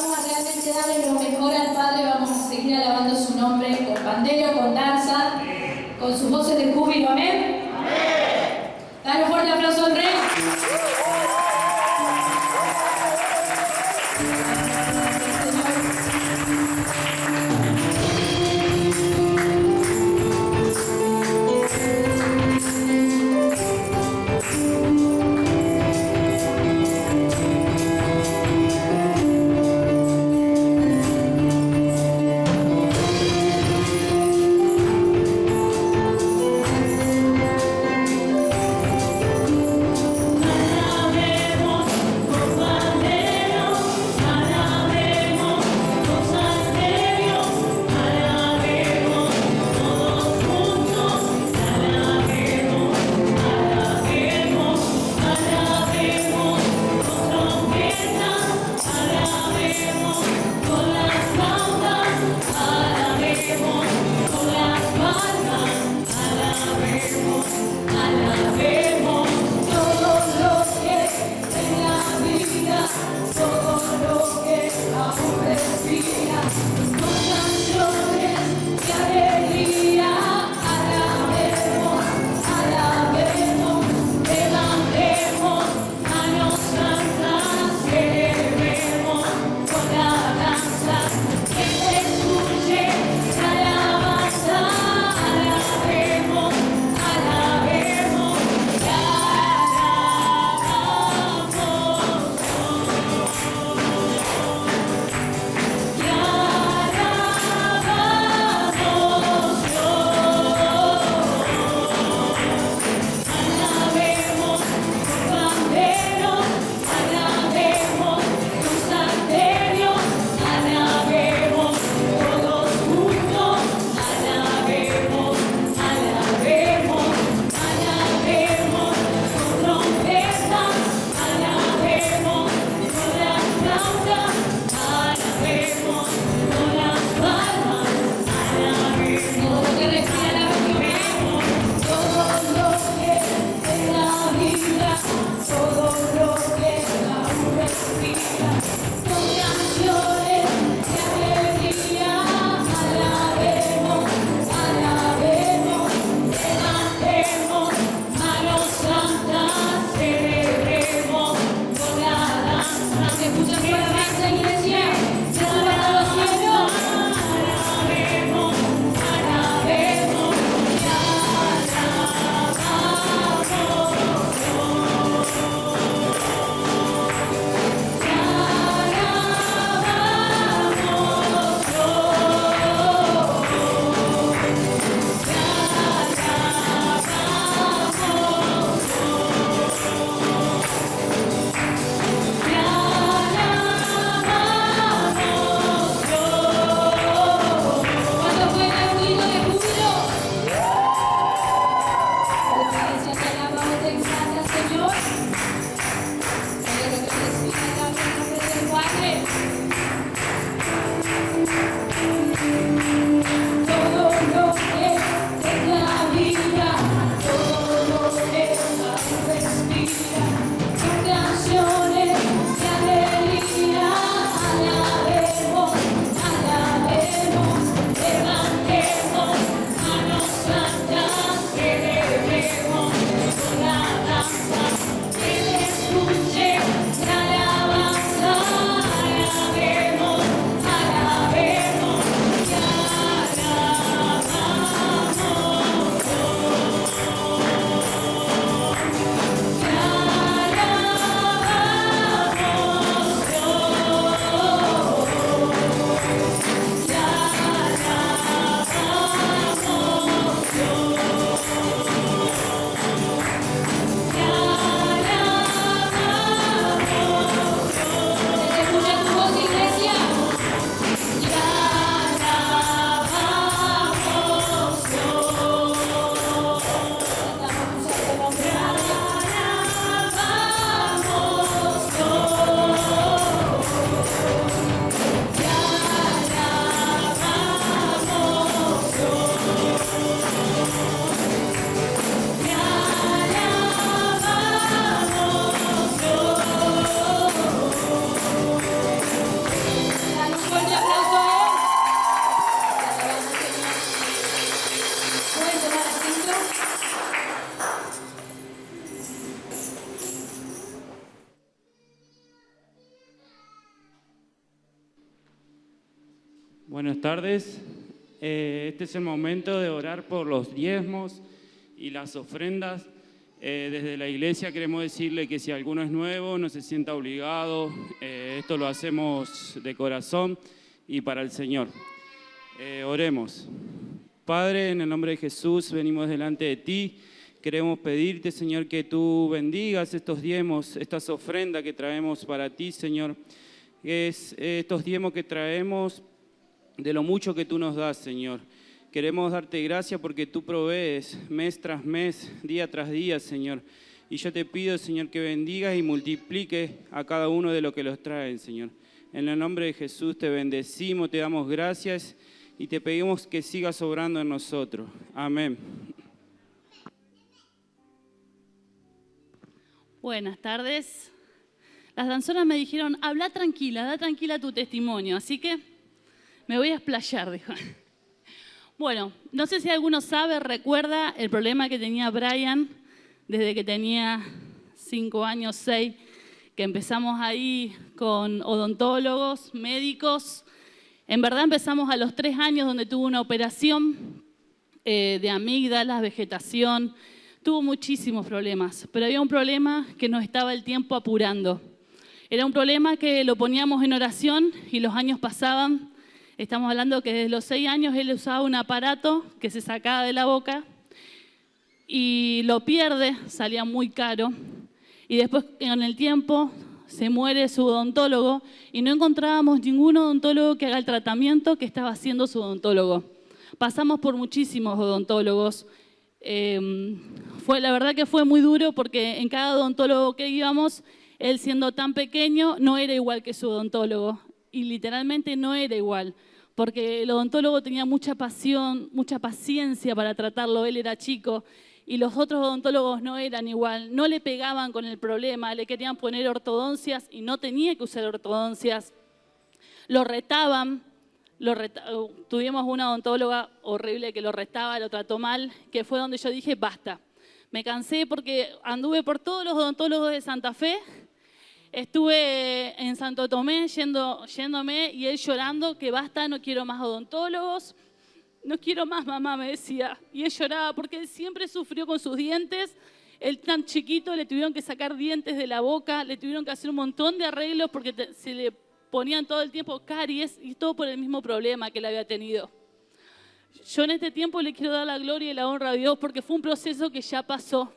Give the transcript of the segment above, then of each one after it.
vamos a realmente darle lo mejor al Padre, vamos a seguir alabando su nombre con pandero, con danza, con sus voces de júbilo, amén. Dale un fuerte aplauso al Rey. Buenas tardes. Este es el momento de orar por los diezmos y las ofrendas. Desde la iglesia queremos decirle que si alguno es nuevo, no se sienta obligado. Esto lo hacemos de corazón y para el Señor. Oremos. Padre, en el nombre de Jesús, venimos delante de ti. Queremos pedirte, Señor, que tú bendigas estos diezmos, estas ofrendas que traemos para ti, Señor. Estos diezmos que traemos de lo mucho que tú nos das, Señor. Queremos darte gracias porque tú provees mes tras mes, día tras día, Señor. Y yo te pido, Señor, que bendigas y multipliques a cada uno de los que los traen, Señor. En el nombre de Jesús te bendecimos, te damos gracias y te pedimos que sigas obrando en nosotros. Amén. Buenas tardes. Las danzonas me dijeron, habla tranquila, da tranquila tu testimonio, así que me voy a explayar, dijo. Bueno, no sé si alguno sabe, recuerda el problema que tenía Brian desde que tenía 5 años, 6, que empezamos ahí con odontólogos, médicos. En verdad empezamos a los 3 años donde tuvo una operación de amígdalas, vegetación. Tuvo muchísimos problemas, pero había un problema que nos estaba el tiempo apurando. Era un problema que lo poníamos en oración y los años pasaban. Estamos hablando que desde los 6 años él usaba un aparato que se sacaba de la boca y lo pierde, salía muy caro. Y después, con el tiempo, se muere su odontólogo y no encontrábamos ningún odontólogo que haga el tratamiento que estaba haciendo su odontólogo. Pasamos por muchísimos odontólogos. La verdad que fue muy duro porque en cada odontólogo que íbamos, él siendo tan pequeño, no era igual que su odontólogo. Y literalmente no era igual, porque el odontólogo tenía mucha pasión, mucha paciencia para tratarlo, él era chico, y los otros odontólogos no eran igual, no le pegaban con el problema, le querían poner ortodoncias y no tenía que usar ortodoncias, lo retaban, tuvimos una odontóloga horrible que lo retaba, lo trató mal, que fue donde yo dije, basta. Me cansé porque anduve por todos los odontólogos de Santa Fe. Estuve en Santo Tomé yéndome y él llorando que basta, no quiero más odontólogos, no quiero más, mamá, me decía. Y él lloraba porque él siempre sufrió con sus dientes. Él tan chiquito le tuvieron que sacar dientes de la boca, le tuvieron que hacer un montón de arreglos porque se le ponían todo el tiempo caries y todo por el mismo problema que él había tenido. Yo en este tiempo le quiero dar la gloria y la honra a Dios porque fue un proceso que ya pasó,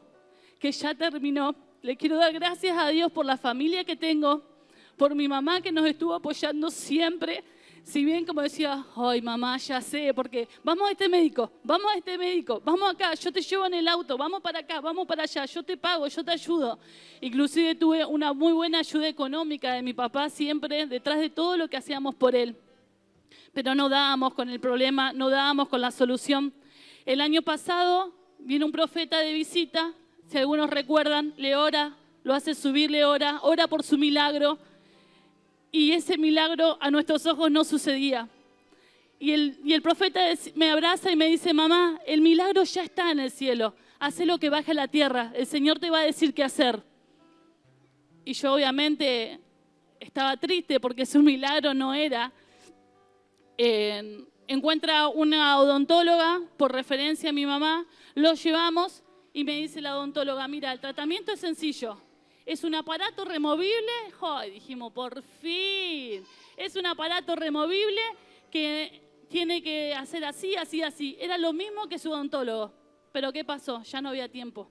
que ya terminó. Le quiero dar gracias a Dios por la familia que tengo, por mi mamá que nos estuvo apoyando siempre. Si bien como decía, ay mamá, ya sé, porque vamos a este médico, vamos acá, yo te llevo en el auto, vamos para acá, vamos para allá, yo te pago, yo te ayudo. Inclusive tuve una muy buena ayuda económica de mi papá siempre detrás de todo lo que hacíamos por él. Pero no dábamos con el problema, no dábamos con la solución. El año pasado vino un profeta de visita. Si algunos recuerdan, le ora, lo hace subir, le ora por su milagro. Y ese milagro a nuestros ojos no sucedía. Y el profeta me abraza y me dice, mamá, el milagro ya está en el cielo. Haz lo que baje a la tierra. El Señor te va a decir qué hacer. Y yo obviamente estaba triste porque su milagro no era. Encuentra una odontóloga por referencia a mi mamá, lo llevamos. Y me dice la odontóloga, mira, el tratamiento es sencillo. Es un aparato removible. ¡Ay! Dijimos, por fin. Es un aparato removible que tiene que hacer así, así, así. Era lo mismo que su odontólogo. Pero ¿qué pasó? Ya no había tiempo.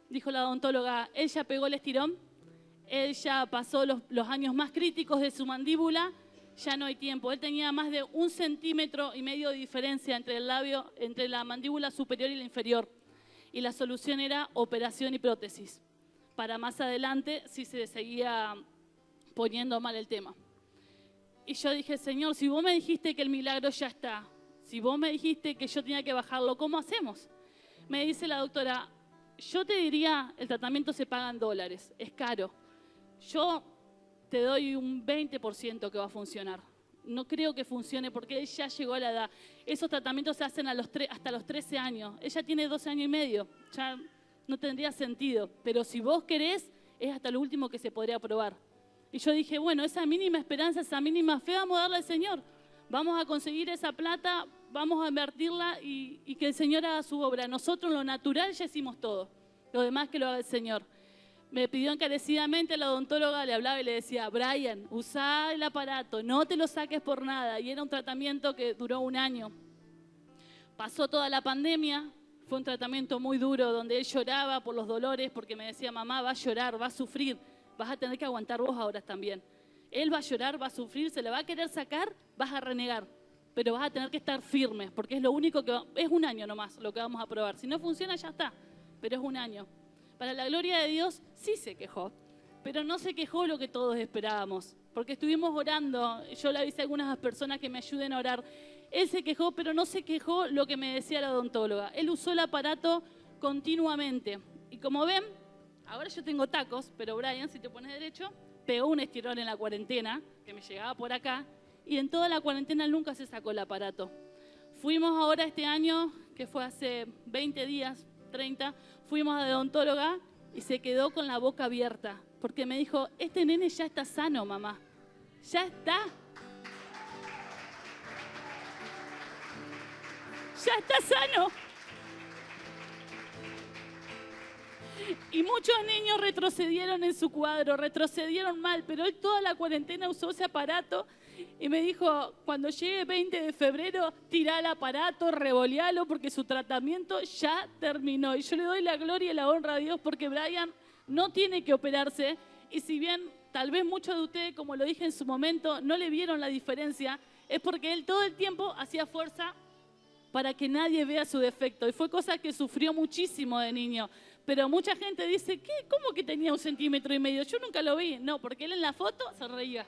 Dijo la odontóloga, él ya pegó el estirón. Él ya pasó los años más críticos de su mandíbula. Ya no hay tiempo. Él tenía más de 1,5 centímetros de diferencia entre el labio, entre la mandíbula superior y la inferior. Y la solución era operación y prótesis, para más adelante si se seguía poniendo mal el tema. Y yo dije, Señor, si vos me dijiste que el milagro ya está, si vos me dijiste que yo tenía que bajarlo, ¿cómo hacemos? Me dice la doctora, yo te diría, el tratamiento se paga en dólares, es caro. Yo te doy un 20% que va a funcionar. No creo que funcione porque él ya llegó a la edad. Esos tratamientos se hacen hasta los 13 años. Ella tiene 12 años y medio. Ya no tendría sentido. Pero si vos querés, es hasta lo último que se podría probar. Y yo dije, bueno, esa mínima esperanza, esa mínima fe vamos a darle al Señor. Vamos a conseguir esa plata, vamos a invertirla y que el Señor haga su obra. Nosotros en lo natural ya hicimos todo, lo demás que lo haga el Señor. Me pidió encarecidamente a la odontóloga, le hablaba y le decía, Brian, usá el aparato, no te lo saques por nada. Y era un tratamiento que duró 1 año. Pasó toda la pandemia, fue un tratamiento muy duro donde él lloraba por los dolores porque me decía, mamá, va a llorar, va a sufrir, vas a tener que aguantar vos ahora también. Él va a llorar, va a sufrir, se le va a querer sacar, vas a renegar, pero vas a tener que estar firme porque es lo único que es 1 año nomás lo que vamos a probar. Si no funciona ya está, pero es 1 año. Para la gloria de Dios sí se quejó, pero no se quejó lo que todos esperábamos, porque estuvimos orando, yo le avisé a algunas personas que me ayuden a orar. Él se quejó, pero no se quejó lo que me decía la odontóloga. Él usó el aparato continuamente. Y como ven, ahora yo tengo tacos, pero Brian, si te pones derecho, pegó un estirón en la cuarentena, que me llegaba por acá, y en toda la cuarentena nunca se sacó el aparato. Fuimos ahora este año, que fue hace 20 días, 30, fuimos a la odontóloga y se quedó con la boca abierta, porque me dijo, este nene ya está sano, mamá, ya está. Ya está sano. Y muchos niños retrocedieron en su cuadro, retrocedieron mal, pero él toda la cuarentena usó ese aparato y me dijo, cuando llegue 20 de febrero, tirá el aparato, revolealo porque su tratamiento ya terminó. Y yo le doy la gloria y la honra a Dios porque Brian no tiene que operarse y si bien tal vez muchos de ustedes, como lo dije en su momento, no le vieron la diferencia, es porque él todo el tiempo hacía fuerza para que nadie vea su defecto. Y fue cosa que sufrió muchísimo de niño. Pero mucha gente dice, ¿qué? ¿Cómo que tenía 1,5 centímetros? Yo nunca lo vi. No, porque él en la foto se reía.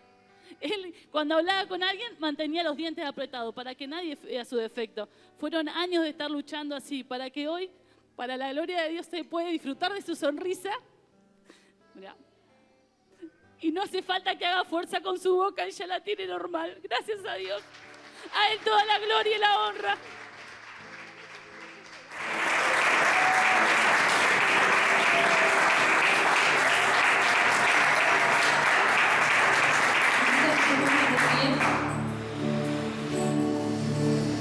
Él, cuando hablaba con alguien, mantenía los dientes apretados para que nadie vea su defecto. Fueron años de estar luchando así, para que hoy, para la gloria de Dios, se pueda disfrutar de su sonrisa. Mirá. Y no hace falta que haga fuerza con su boca, ella la tiene normal. Gracias a Dios. A Él toda la gloria y la honra.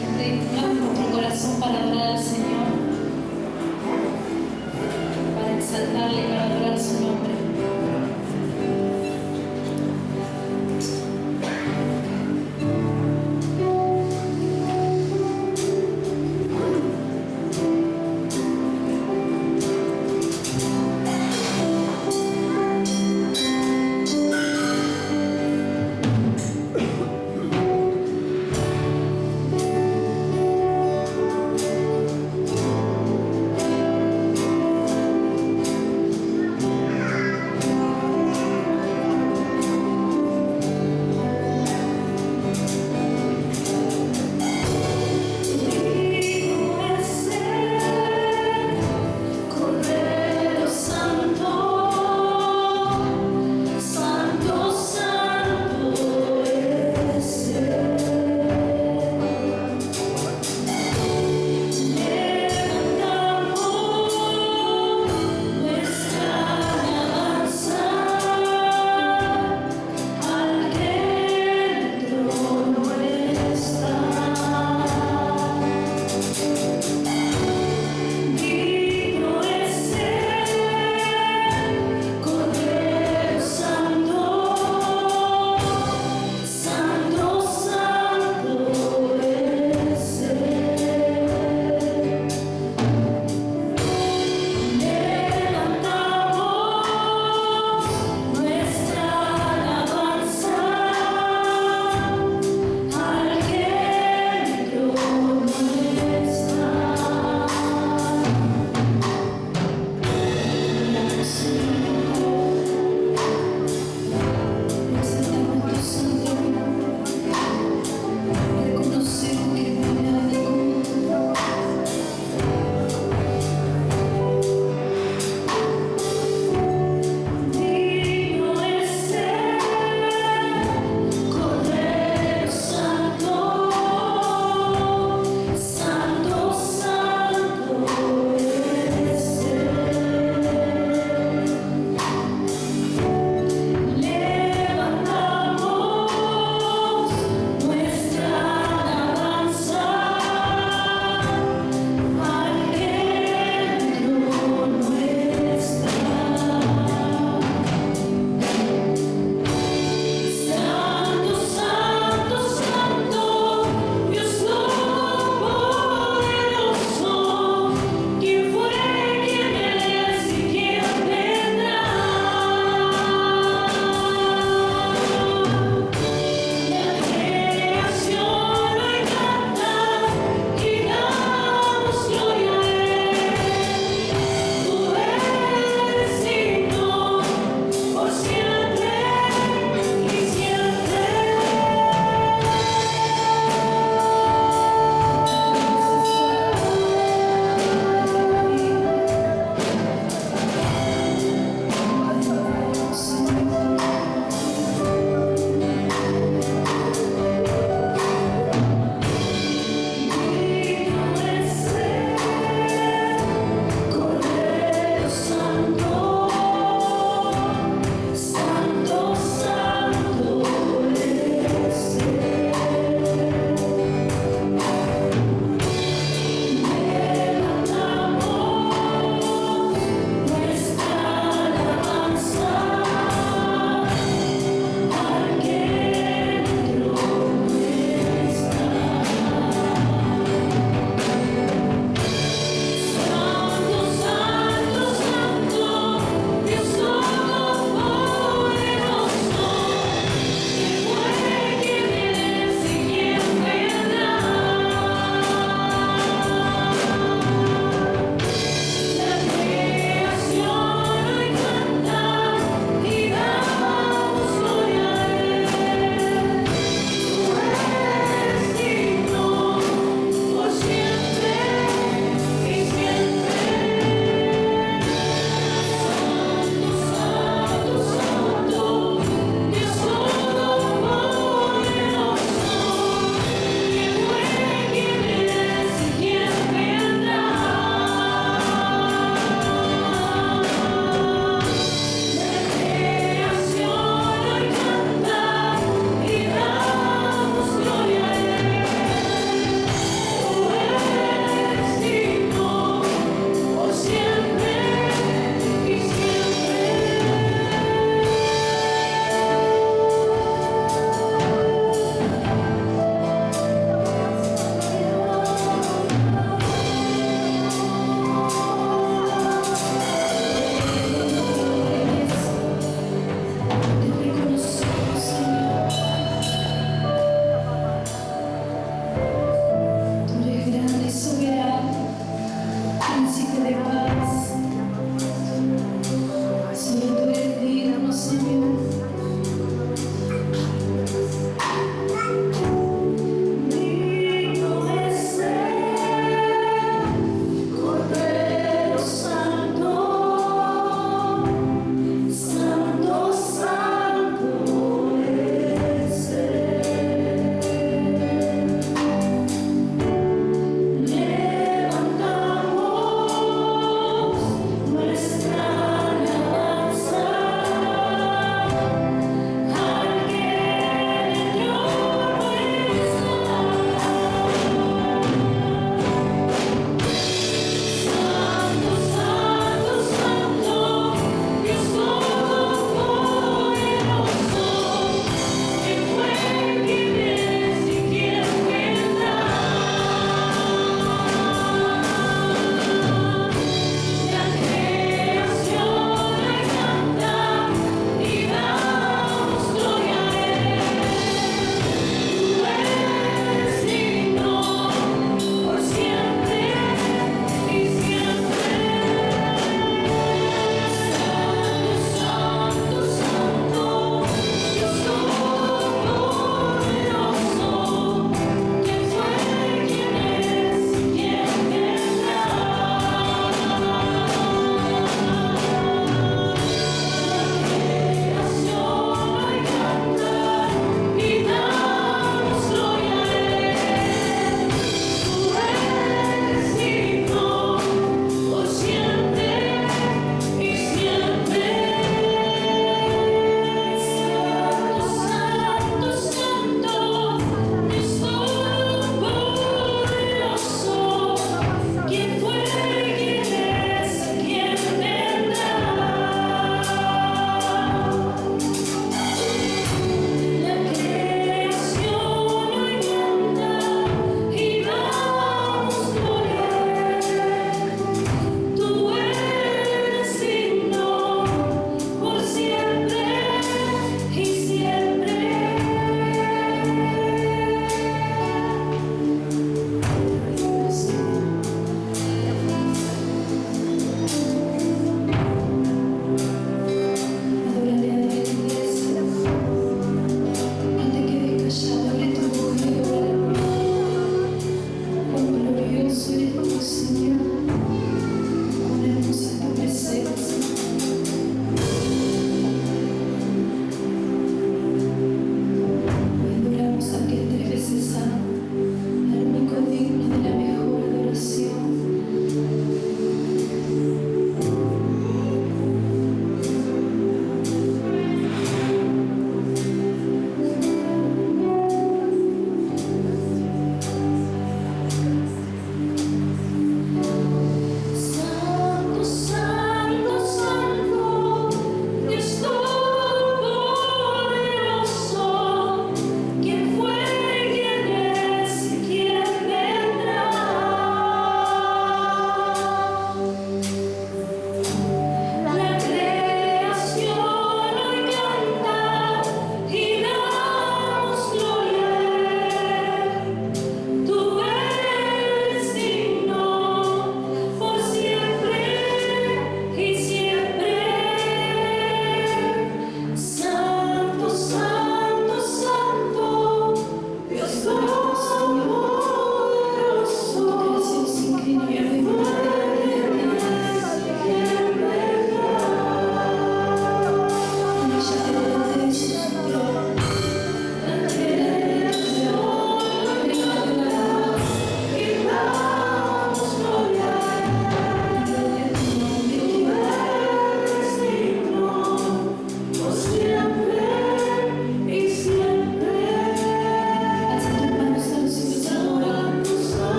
Entregamos nuestro corazón para adorar al Señor, para exaltarle, para adorar su nombre.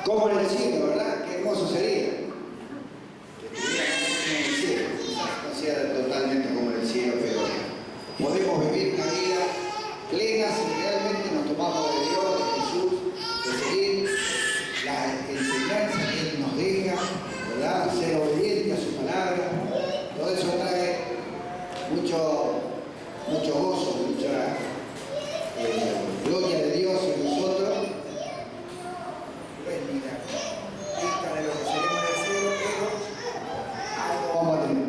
Como en el cielo, ¿verdad? Qué hermoso sería. Que estuviéramos en el cielo. Quizás no sea totalmente como en el cielo, pero podemos vivir una vida plena si realmente nos tomamos de Dios, de Jesús, de seguir la enseñanza que Él nos deja, ¿verdad? Ser obediente a su palabra. Todo eso trae mucho gozo, mucha gloria de Dios en nosotros. Pues mira, lista de lo que seremos en el cielo, pero algo vamos a tener.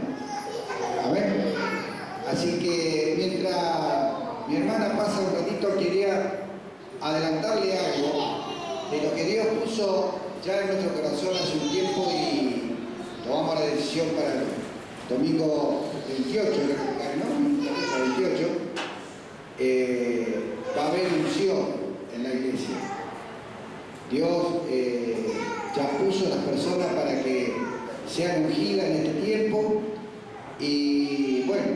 Amén. Así que mientras mi hermana pasa un ratito, quería adelantarle algo de lo que Dios puso ya en nuestro corazón hace un tiempo y tomamos la decisión para el domingo 28, ¿no? 28, va a haber unción en la iglesia. Dios ya puso las personas para que sean ungidas en este tiempo y bueno,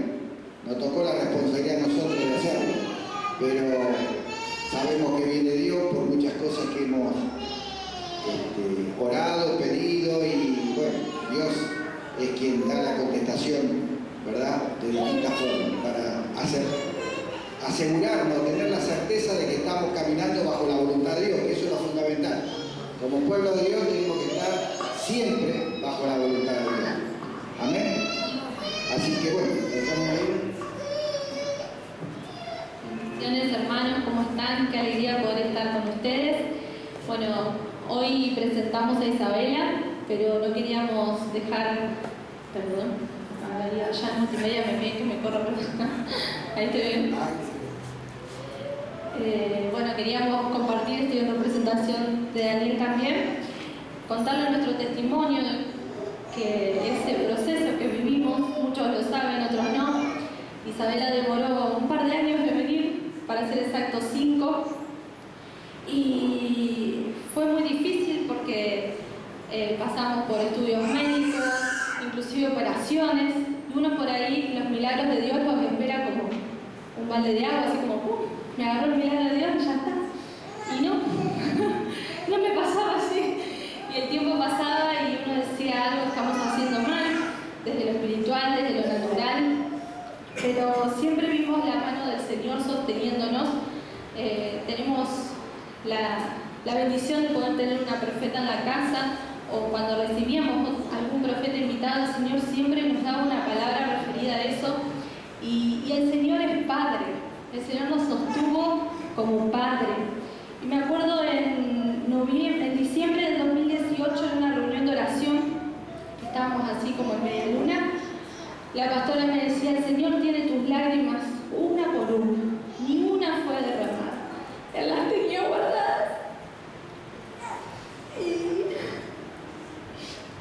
nos tocó la responsabilidad a nosotros de hacerlo, pero sabemos que viene Dios por muchas cosas que hemos orado, pedido y bueno, Dios es quien da la contestación, ¿verdad? De distintas formas para asegurarnos, tener la certeza de que estamos caminando bajo la voluntad de Dios, que eso es lo fundamental. Como pueblo de Dios tenemos que estar siempre bajo la voluntad de Dios. Amén. Así que bueno, dejamos ahí. Bendiciones, hermanos, ¿cómo están? Qué alegría poder estar con ustedes. Bueno, hoy presentamos a Isabela, pero no queríamos dejar, perdón, ya es multimedia, que me corro, ahí estoy bien. Bueno, queríamos compartir, estoy en representación de Daniel también, contarles nuestro testimonio, que ese proceso que vivimos, muchos lo saben, otros no. Isabela demoró un par de años en venir, para ser exacto 5, y fue muy difícil porque pasamos por estudios médicos, inclusive operaciones, y uno por ahí, los milagros de Dios los espera como un balde de agua, así como ¡pum! Me agarró el milagro de Dios y ya está. Y no, no me pasaba así. Y el tiempo pasaba y uno decía algo estamos haciendo mal, desde lo espiritual, desde lo natural, pero siempre vimos la mano del Señor sosteniéndonos. Tenemos la bendición de poder tener una profeta en la casa, o cuando recibíamos algún profeta invitado, el Señor siempre nos daba una palabra referida a eso. Y el Señor es Padre, el Señor nos sostuvo como Padre. Y me acuerdo en diciembre del 2018, en una reunión de oración, estábamos así como en media luna, la pastora me decía, el Señor tiene tus lágrimas una por una, ni una fue derramada. Él las tenía guardadas. Y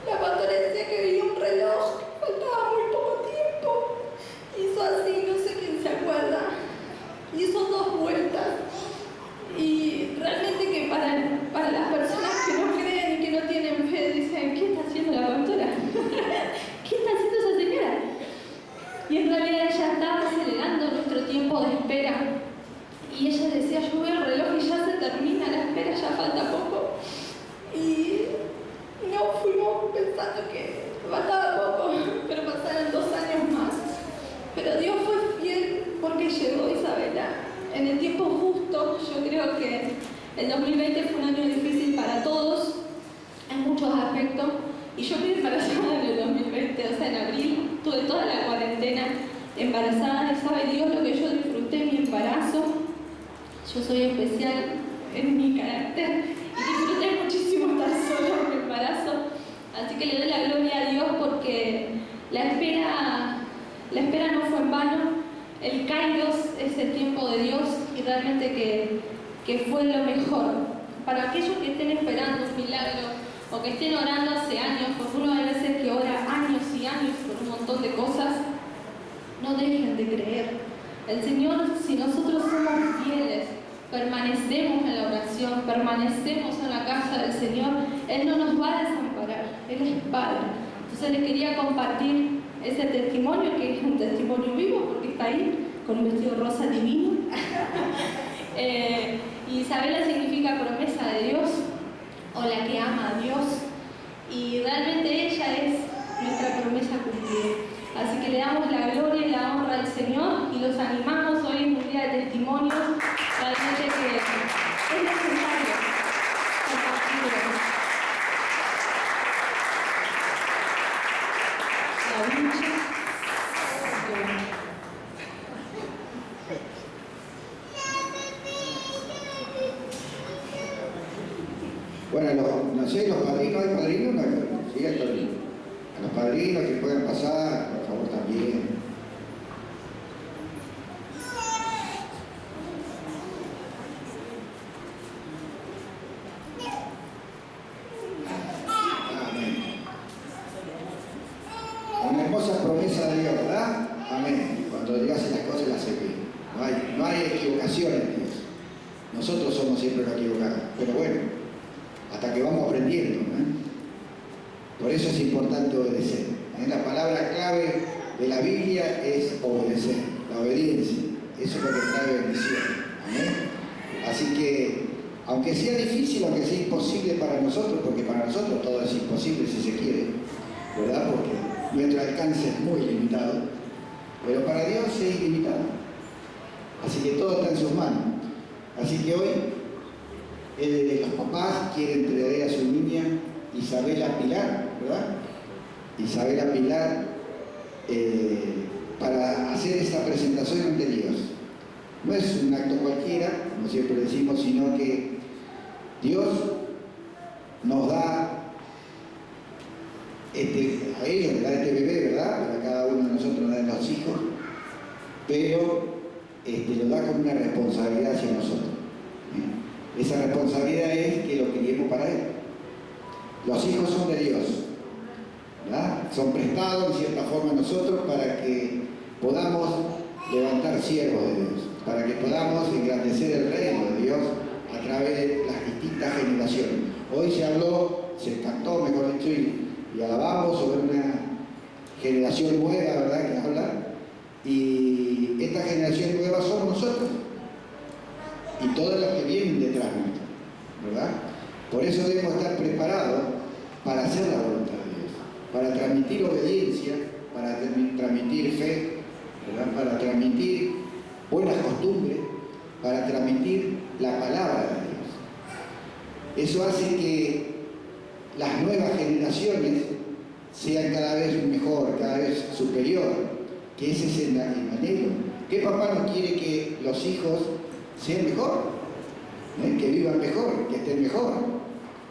la pastora decía que veía un reloj, faltaba muy poco tiempo. Hizo así, no sé quién se acuerda. Hizo 2 vueltas. Y realmente que para las personas que no creen y que no tienen fe, dicen, ¿qué está haciendo la pastora? ¿Qué está haciendo esa señora? Y en realidad ella estaba acelerando nuestro tiempo de espera. Y ella decía, yo veo el reloj y ya se termina la espera, ya falta poco. Y no fuimos pensando que faltaba poco, pero pasaron 2 años más. Pero Dios fue fiel porque llegó Isabela en el tiempo justo. Yo creo que el 2020 fue un año difícil para todos, en muchos aspectos. Y yo quedé embarazada en el 2020, o sea, en abril, tuve toda la cuarentena embarazada. Y sabe Dios lo que yo disfruté mi embarazo. Yo soy especial en mi carácter y disfruté muchísimo estar sola en mi embarazo. Así que le doy la gloria a Dios porque la espera no fue en vano. El Kairos es el tiempo de Dios y realmente que fue lo mejor. Para aquellos que estén esperando un milagro o que estén orando hace años, porque uno hay veces que ora años y años por un montón de cosas, no dejen de creer. El Señor, si nosotros somos fieles, permanecemos en la oración, permanecemos en la casa del Señor, Él no nos va a desamparar, Él es Padre. Entonces les quería compartir ese testimonio, que es un testimonio vivo, porque está ahí, con un vestido rosa divino. Y Isabela significa promesa de Dios. o la que ama a Dios, y realmente ella es nuestra promesa cumplida. Así que le damos la gloria y la honra al Señor y los animamos hoy en un día de testimonios, realmente que es necesario compartirlo. La lucha. Bueno, no sé, los padrinos, ¿hay padrinos? No hay padrinos, sí hay padrinos. A los padrinos que puedan pasar, por favor, también. Amén. Una hermosa promesa de Dios, ¿verdad? Amén. Cuando Dios hace las cosas, las hace bien. No hay equivocaciones en Dios. Nosotros somos siempre los equivocados, pero bueno, hasta que vamos aprendiendo, ¿no? Por eso es importante obedecer. La palabra clave de la Biblia es obedecer, la obediencia. Eso es lo que trae bendición. ¿Amén? Así que, aunque sea difícil, aunque sea imposible para nosotros, porque para nosotros todo es imposible si se quiere, ¿verdad? Porque nuestro alcance es muy limitado, pero para Dios es ilimitado. Así que todo está en sus manos. Así que hoy, los papás quieren traer a su niña Isabela Pilar, ¿verdad? Isabela Pilar, para hacer esta presentación ante Dios. No es un acto cualquiera, como siempre decimos, sino que Dios nos da a ellos, le da este bebé, ¿verdad? Para cada uno de nosotros nos dan los hijos, pero lo da con una responsabilidad hacia nosotros. Esa responsabilidad es que lo criemos para Él. Los hijos son de Dios, ¿verdad? Son prestados en cierta forma a nosotros para que podamos levantar siervos de Dios, para que podamos engrandecer el reino de Dios a través de las distintas generaciones. Hoy se cantó, mejor dicho, y alabamos sobre una generación nueva, ¿verdad?, que habla, y esta generación nueva somos nosotros y todas las que vienen detrás nuestro, ¿verdad? Por eso debemos estar preparados para hacer la voluntad de Dios, para transmitir obediencia, para transmitir fe, ¿verdad?, para transmitir buenas costumbres, para transmitir la palabra de Dios. Eso hace que las nuevas generaciones sean cada vez mejor, cada vez superior, que ese es el anhelo. ¿Qué papá no quiere que los hijos sean mejor? Que vivan mejor, que estén mejor,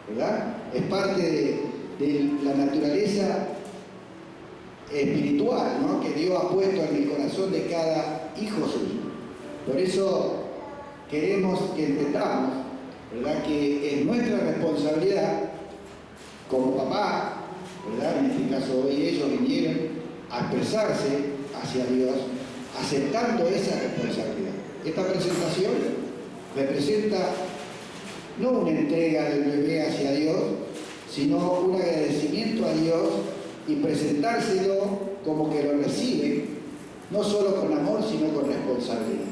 ¿verdad? Es parte de la naturaleza espiritual, ¿no?, que Dios ha puesto en el corazón de cada hijo suyo. Por eso queremos que entendamos, ¿verdad?, que es nuestra responsabilidad como papá, ¿verdad? En este caso hoy ellos vinieron a expresarse hacia Dios, aceptando esa responsabilidad. Esta presentación representa no una entrega del bebé hacia Dios, sino un agradecimiento a Dios y presentárselo como que lo recibe, no solo con amor, sino con responsabilidad.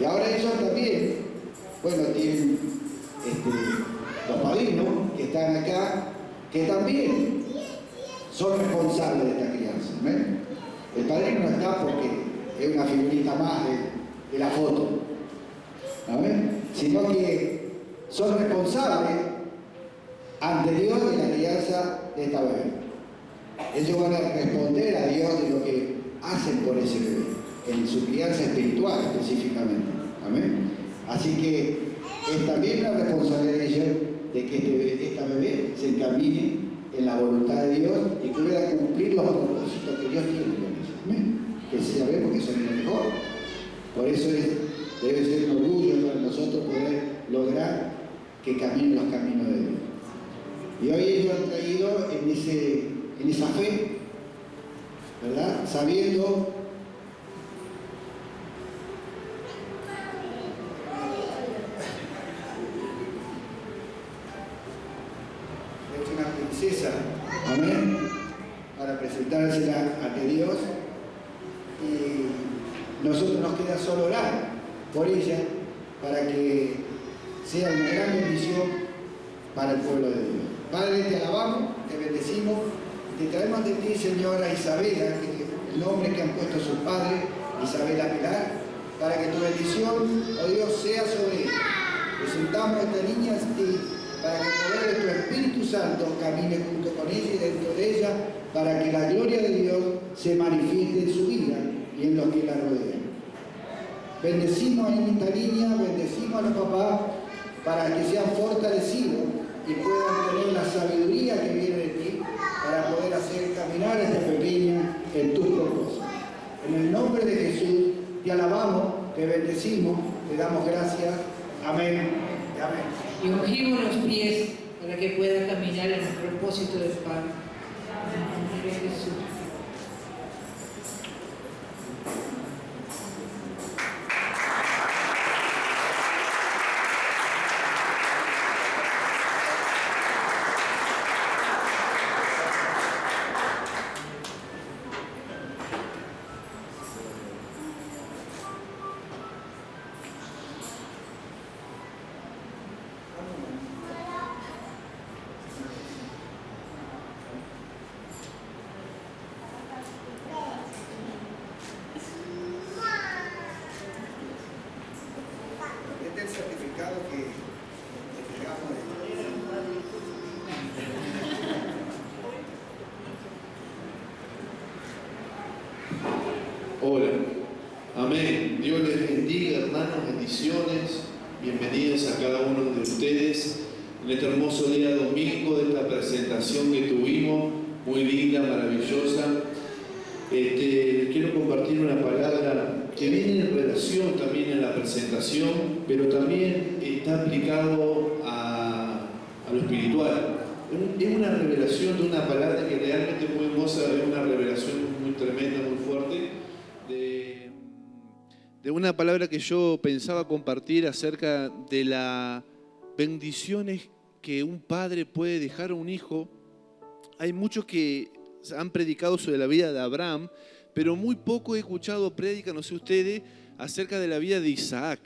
Y ahora ellos también, bueno, tienen los padrinos que están acá, que también son responsables de esta crianza. ¿Ven? El padrino no está porque es una figurita más de la foto, ¿ven?, sino que son responsables ante Dios de la crianza de esta bebé. Ellos van a responder a Dios de lo que hacen por ese bebé, en su crianza espiritual específicamente. ¿Amén? Así que es también una responsabilidad de ellos de que esta bebé se encamine en la voluntad de Dios y que pueda cumplir los propósitos que Dios tiene con ellos. ¿Amén? Que sabemos que son lo mejor. Por eso debe ser un orgullo para nosotros poder lograr que caminen los caminos de Dios. Y hoy ellos han traído en esa fe, ¿verdad?, sabiendo es una princesa, amén, para presentársela ante Dios, y nosotros nos queda solo orar por ella para que sea una gran bendición para el pueblo de Dios. Padre, te alabamos, te bendecimos, te traemos de ti, señora Isabela, que el nombre que han puesto sus padres, Isabela Pilar, para que tu bendición, oh Dios, sea sobre ella. Presentamos a esta niña a ti, para que el poder de tu Espíritu Santo camine junto con ella y dentro de ella, para que la gloria de Dios se manifieste en su vida y en los que la rodean. Bendecimos a esta niña, bendecimos a los papás, para que sean fortalecidos y puedan tener la sabiduría que viene de ti, para poder hacer caminar a esta pequeña en tus propósitos. En el nombre de Jesús, te alabamos, te bendecimos, te damos gracias. Amén y amén. Y ungimos los pies para que pueda caminar en el propósito del Padre. En el nombre de Jesús. Este es el certificado que entregamos de Hola, amén. Dios les bendiga, hermanos, bendiciones. Bienvenidos a cada uno de ustedes en este hermoso día domingo de esta presentación que tuvimos, muy linda, maravillosa. Les quiero compartir una palabra que viene en relación también a la presentación, pero también está aplicado a lo espiritual. Es una revelación de una palabra que realmente es muy hermosa, es una revelación muy tremenda, muy fuerte, de una palabra que yo pensaba compartir acerca de las bendiciones que un padre puede dejar a un hijo. Hay muchos que han predicado sobre la vida de Abraham, pero muy poco he escuchado prédica, no sé ustedes, acerca de la vida de Isaac.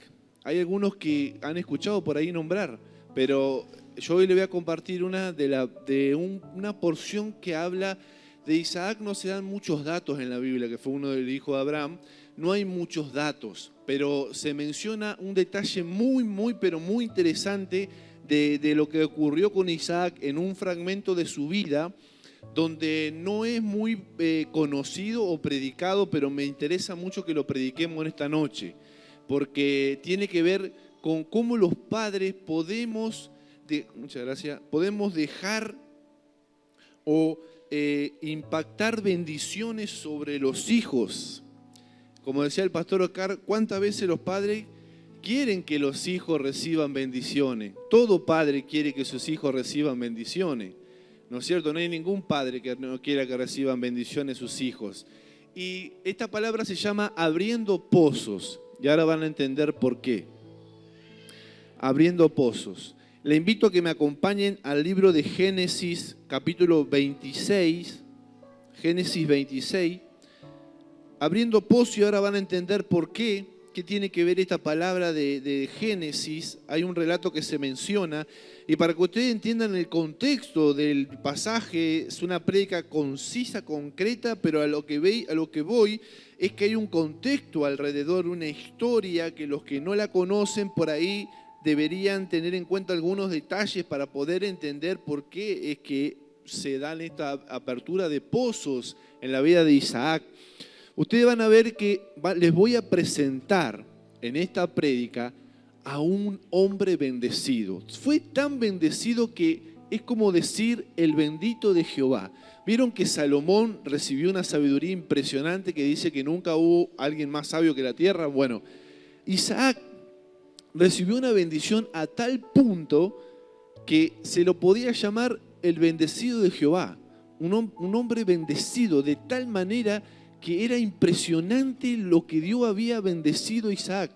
Hay algunos que han escuchado por ahí nombrar, pero yo hoy le voy a compartir una porción que habla de Isaac. No se dan muchos datos en la Biblia, que fue uno del hijo de Abraham. No hay muchos datos, pero se menciona un detalle pero muy interesante de lo que ocurrió con Isaac en un fragmento de su vida, donde no es muy conocido o predicado, pero me interesa mucho que lo prediquemos en esta noche, porque tiene que ver con cómo los padres podemos dejar o impactar bendiciones sobre los hijos. Como decía el pastor Oscar, ¿cuántas veces los padres quieren que los hijos reciban bendiciones? Todo padre quiere que sus hijos reciban bendiciones, ¿no es cierto? No hay ningún padre que no quiera que reciban bendiciones sus hijos. Y esta palabra se llama abriendo pozos, y ahora van a entender por qué. Abriendo pozos. Le invito a que me acompañen al libro de Génesis, capítulo 26, Génesis 26, abriendo pozos, y ahora van a entender por qué tiene que ver esta palabra de Génesis. Hay un relato que se menciona, y para que ustedes entiendan el contexto del pasaje, es una prédica concisa, concreta, pero a lo que voy es que hay un contexto alrededor, una historia que los que no la conocen por ahí deberían tener en cuenta algunos detalles para poder entender por qué es que se dan esta apertura de pozos en la vida de Isaac. Ustedes van a ver que les voy a presentar en esta prédica a un hombre bendecido. Fue tan bendecido que es como decir el bendito de Jehová. Vieron que Salomón recibió una sabiduría impresionante que dice que nunca hubo alguien más sabio que la tierra. Bueno, Isaac recibió una bendición a tal punto que se lo podía llamar el bendecido de Jehová. Un hombre bendecido de tal manera que era impresionante lo que Dios había bendecido a Isaac.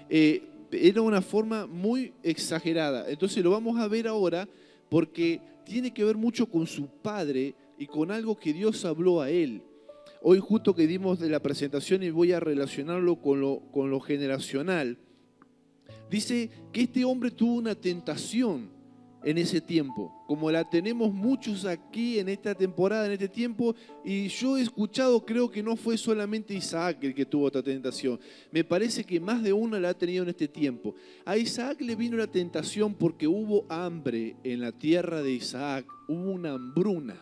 Era una forma muy exagerada. Entonces lo vamos a ver ahora porque tiene que ver mucho con su padre y con algo que Dios habló a él. Hoy justo que dimos de la presentación y voy a relacionarlo con lo generacional. Dice que este hombre tuvo una tentación en ese tiempo, como la tenemos muchos aquí en esta temporada, en este tiempo, y yo he escuchado, creo que no fue solamente Isaac el que tuvo esta tentación, me parece que más de uno la ha tenido en este tiempo. A Isaac le vino la tentación porque hubo hambre en la tierra de Isaac, hubo una hambruna,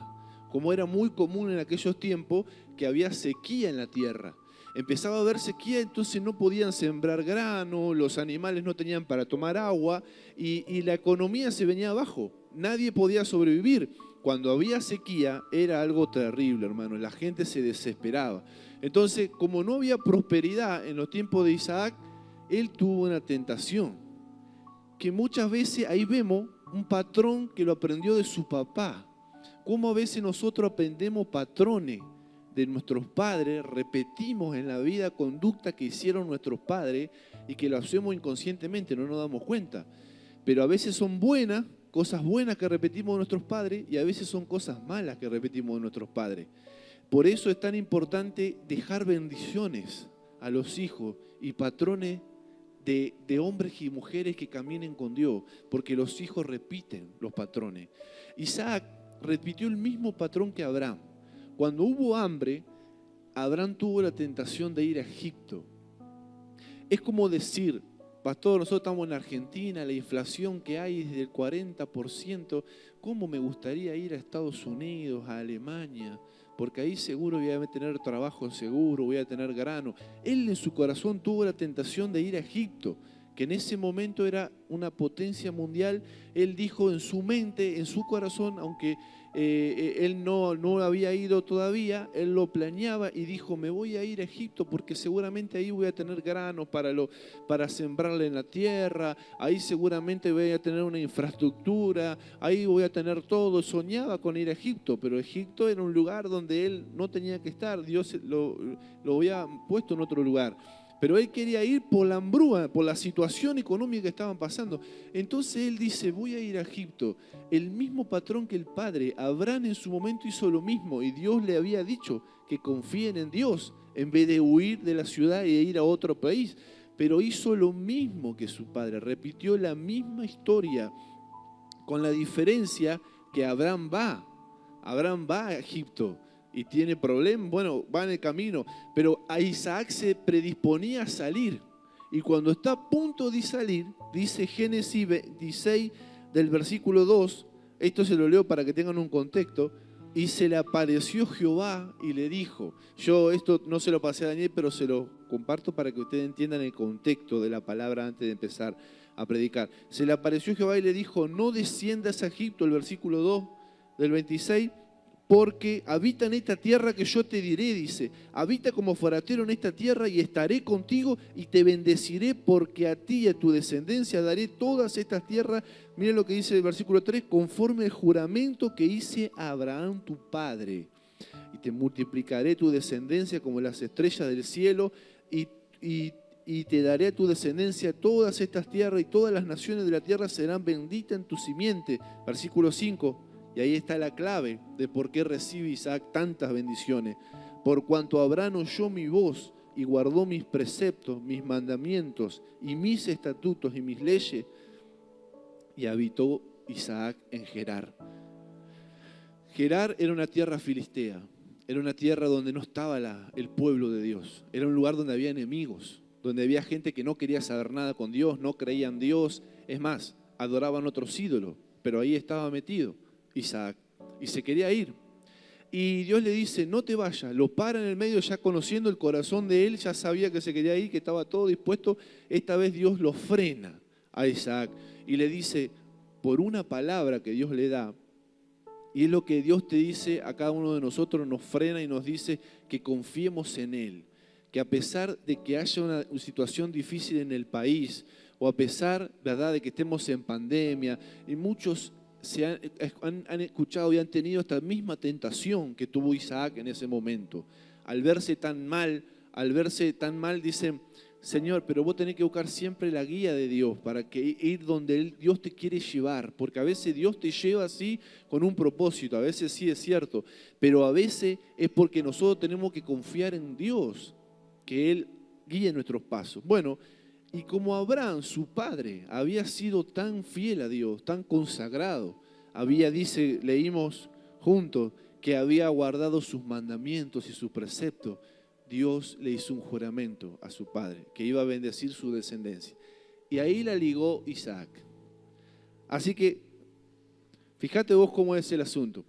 como era muy común en aquellos tiempos, que había sequía en la tierra. Empezaba a haber sequía, entonces no podían sembrar grano, los animales no tenían para tomar agua y la economía se venía abajo. Nadie podía sobrevivir. Cuando había sequía era algo terrible, hermano. La gente se desesperaba. Entonces, como no había prosperidad en los tiempos de Isaac, él tuvo una tentación. Que muchas veces ahí vemos un patrón que lo aprendió de su papá. Cómo a veces nosotros aprendemos patrones de nuestros padres, repetimos en la vida conducta que hicieron nuestros padres y que lo hacemos inconscientemente, no nos damos cuenta. Pero a veces son buenas, cosas buenas que repetimos de nuestros padres y a veces son cosas malas que repetimos de nuestros padres. Por eso es tan importante dejar bendiciones a los hijos y patrones de hombres y mujeres que caminen con Dios, porque los hijos repiten los patrones. Isaac repitió el mismo patrón que Abraham. Cuando hubo hambre, Abraham tuvo la tentación de ir a Egipto. Es como decir, pastor, nosotros estamos en Argentina, la inflación que hay es del 40%, ¿cómo me gustaría ir a Estados Unidos, a Alemania? Porque ahí seguro voy a tener trabajo seguro, voy a tener grano. Él en su corazón tuvo la tentación de ir a Egipto, que en ese momento era una potencia mundial. Él dijo en su mente, en su corazón, aunque él no había ido todavía, él lo planeaba y dijo, me voy a ir a Egipto porque seguramente ahí voy a tener granos para sembrarle en la tierra, ahí seguramente voy a tener una infraestructura, ahí voy a tener todo. Soñaba con ir a Egipto, pero Egipto era un lugar donde él no tenía que estar, Dios lo había puesto en otro lugar. Pero él quería ir por la hambruna, por la situación económica que estaban pasando. Entonces él dice, voy a ir a Egipto. El mismo patrón que el padre, Abraham en su momento hizo lo mismo y Dios le había dicho que confíen en Dios en vez de huir de la ciudad e ir a otro país. Pero hizo lo mismo que su padre, repitió la misma historia, con la diferencia que Abraham va a Egipto. Y tiene problemas, bueno, va en el camino, pero a Isaac se predisponía a salir. Y cuando está a punto de salir, dice Génesis 26 del versículo 2, esto se lo leo para que tengan un contexto, y se le apareció Jehová y le dijo, yo esto no se lo pasé a Daniel, pero se lo comparto para que ustedes entiendan el contexto de la palabra antes de empezar a predicar. Se le apareció Jehová y le dijo, no desciendas a Egipto, el versículo 2 del 26, porque habita en esta tierra que yo te diré, dice, habita como forastero en esta tierra y estaré contigo y te bendeciré porque a ti y a tu descendencia daré todas estas tierras. Miren lo que dice el versículo 3, conforme al juramento que hice a Abraham tu padre. Y te multiplicaré tu descendencia como las estrellas del cielo y te daré a tu descendencia todas estas tierras y todas las naciones de la tierra serán benditas en tu simiente. Versículo 5. Y ahí está la clave de por qué recibe Isaac tantas bendiciones. Por cuanto Abraham oyó mi voz y guardó mis preceptos, mis mandamientos y mis estatutos y mis leyes, y habitó Isaac en Gerar. Gerar era una tierra filistea, era una tierra donde no estaba el pueblo de Dios, era un lugar donde había enemigos, donde había gente que no quería saber nada con Dios, no creía en Dios, es más, adoraban otros ídolos, pero ahí estaba metido Isaac y se quería ir. Y Dios le dice, no te vayas, lo para en el medio ya conociendo el corazón de él, ya sabía que se quería ir, que estaba todo dispuesto. Esta vez Dios lo frena a Isaac y le dice, por una palabra que Dios le da, y es lo que Dios te dice a cada uno de nosotros, nos frena y nos dice que confiemos en Él, que a pesar de que haya una situación difícil en el país, o a pesar, ¿verdad?, de que estemos en pandemia, y muchos han escuchado y han tenido esta misma tentación que tuvo Isaac en ese momento. Al verse tan mal, dicen, Señor, pero vos tenés que buscar siempre la guía de Dios para que ir donde Dios te quiere llevar, porque a veces Dios te lleva así con un propósito, a veces sí es cierto, pero a veces es porque nosotros tenemos que confiar en Dios, que Él guíe nuestros pasos. Bueno, Y como Abraham, su padre, había sido tan fiel a Dios, tan consagrado, leímos juntos, que había guardado sus mandamientos y sus preceptos, Dios le hizo un juramento a su padre, que iba a bendecir su descendencia. Y ahí la ligó Isaac. Así que, fíjate vos cómo es el asunto.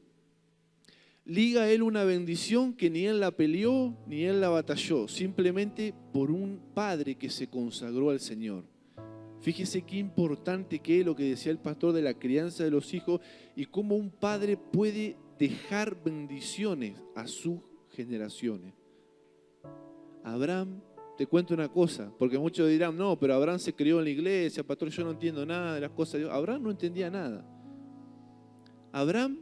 Liga él una bendición que ni él la peleó, ni él la batalló, simplemente por un padre que se consagró al Señor. Fíjese qué importante que es lo que decía el pastor de la crianza de los hijos y cómo un padre puede dejar bendiciones a sus generaciones. Abraham, te cuento una cosa, porque muchos dirán, no, pero Abraham se crió en la iglesia, pastor, yo no entiendo nada de las cosas de Dios. Abraham no entendía nada. Abraham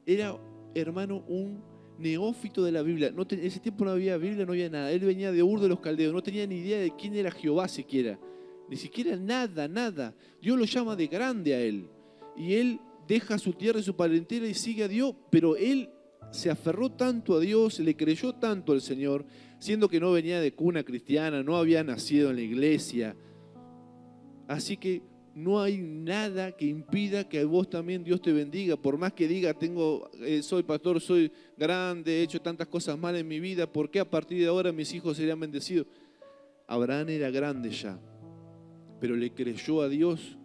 era, hermano, un neófito de la Biblia. En ese tiempo no había Biblia, no había nada. Él venía de Ur de los Caldeos, no tenía ni idea de quién era Jehová siquiera. Ni siquiera nada. Dios lo llama de grande a él. Y él deja su tierra y su parentela y sigue a Dios, pero él se aferró tanto a Dios, le creyó tanto al Señor, siendo que no venía de cuna cristiana, no había nacido en la iglesia. Así que no hay nada que impida que a vos también Dios te bendiga. Por más que diga, soy pastor, soy grande, he hecho tantas cosas malas en mi vida, ¿por qué a partir de ahora mis hijos serían bendecidos? Abraham era grande ya, pero le creyó a Dios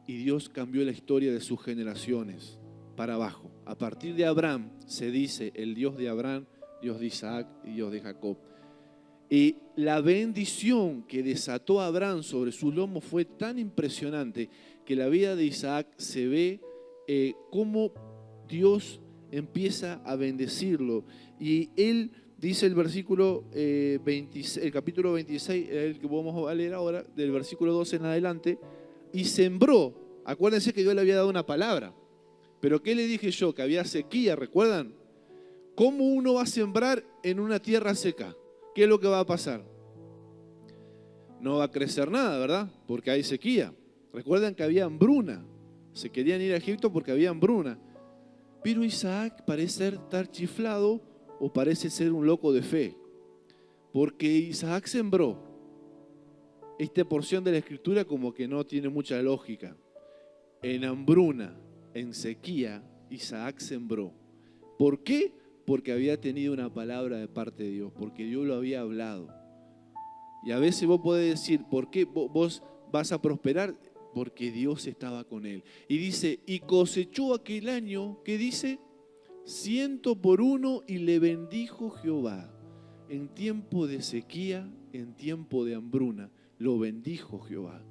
y Dios cambió la historia de sus generaciones para abajo. A partir de Abraham se dice el Dios de Abraham, Dios de Isaac y Dios de Jacob. Y la bendición que desató a Abraham sobre sus lomos fue tan impresionante que la vida de Isaac se ve cómo Dios empieza a bendecirlo. Y él dice el versículo 26, el capítulo 26, el que vamos a leer ahora, del versículo 12 en adelante, y sembró. Acuérdense que Dios le había dado una palabra. Pero ¿qué le dije yo? Que había sequía, ¿recuerdan? ¿Cómo uno va a sembrar en una tierra seca? ¿Qué es lo que va a pasar? No va a crecer nada, ¿verdad? Porque hay sequía. Recuerdan que había hambruna. Se querían ir a Egipto porque había hambruna. Pero Isaac parece estar chiflado o parece ser un loco de fe. Porque Isaac sembró. Esta porción de la Escritura como que no tiene mucha lógica. En hambruna, en sequía, Isaac sembró. ¿Por qué? Porque había tenido una palabra de parte de Dios, porque Dios lo había hablado. Y a veces vos podés decir, ¿por qué vos vas a prosperar? Porque Dios estaba con él. Y dice, y cosechó aquel año, ¿qué dice? 100 por 1 y le bendijo Jehová. En tiempo de sequía, en tiempo de hambruna, lo bendijo Jehová.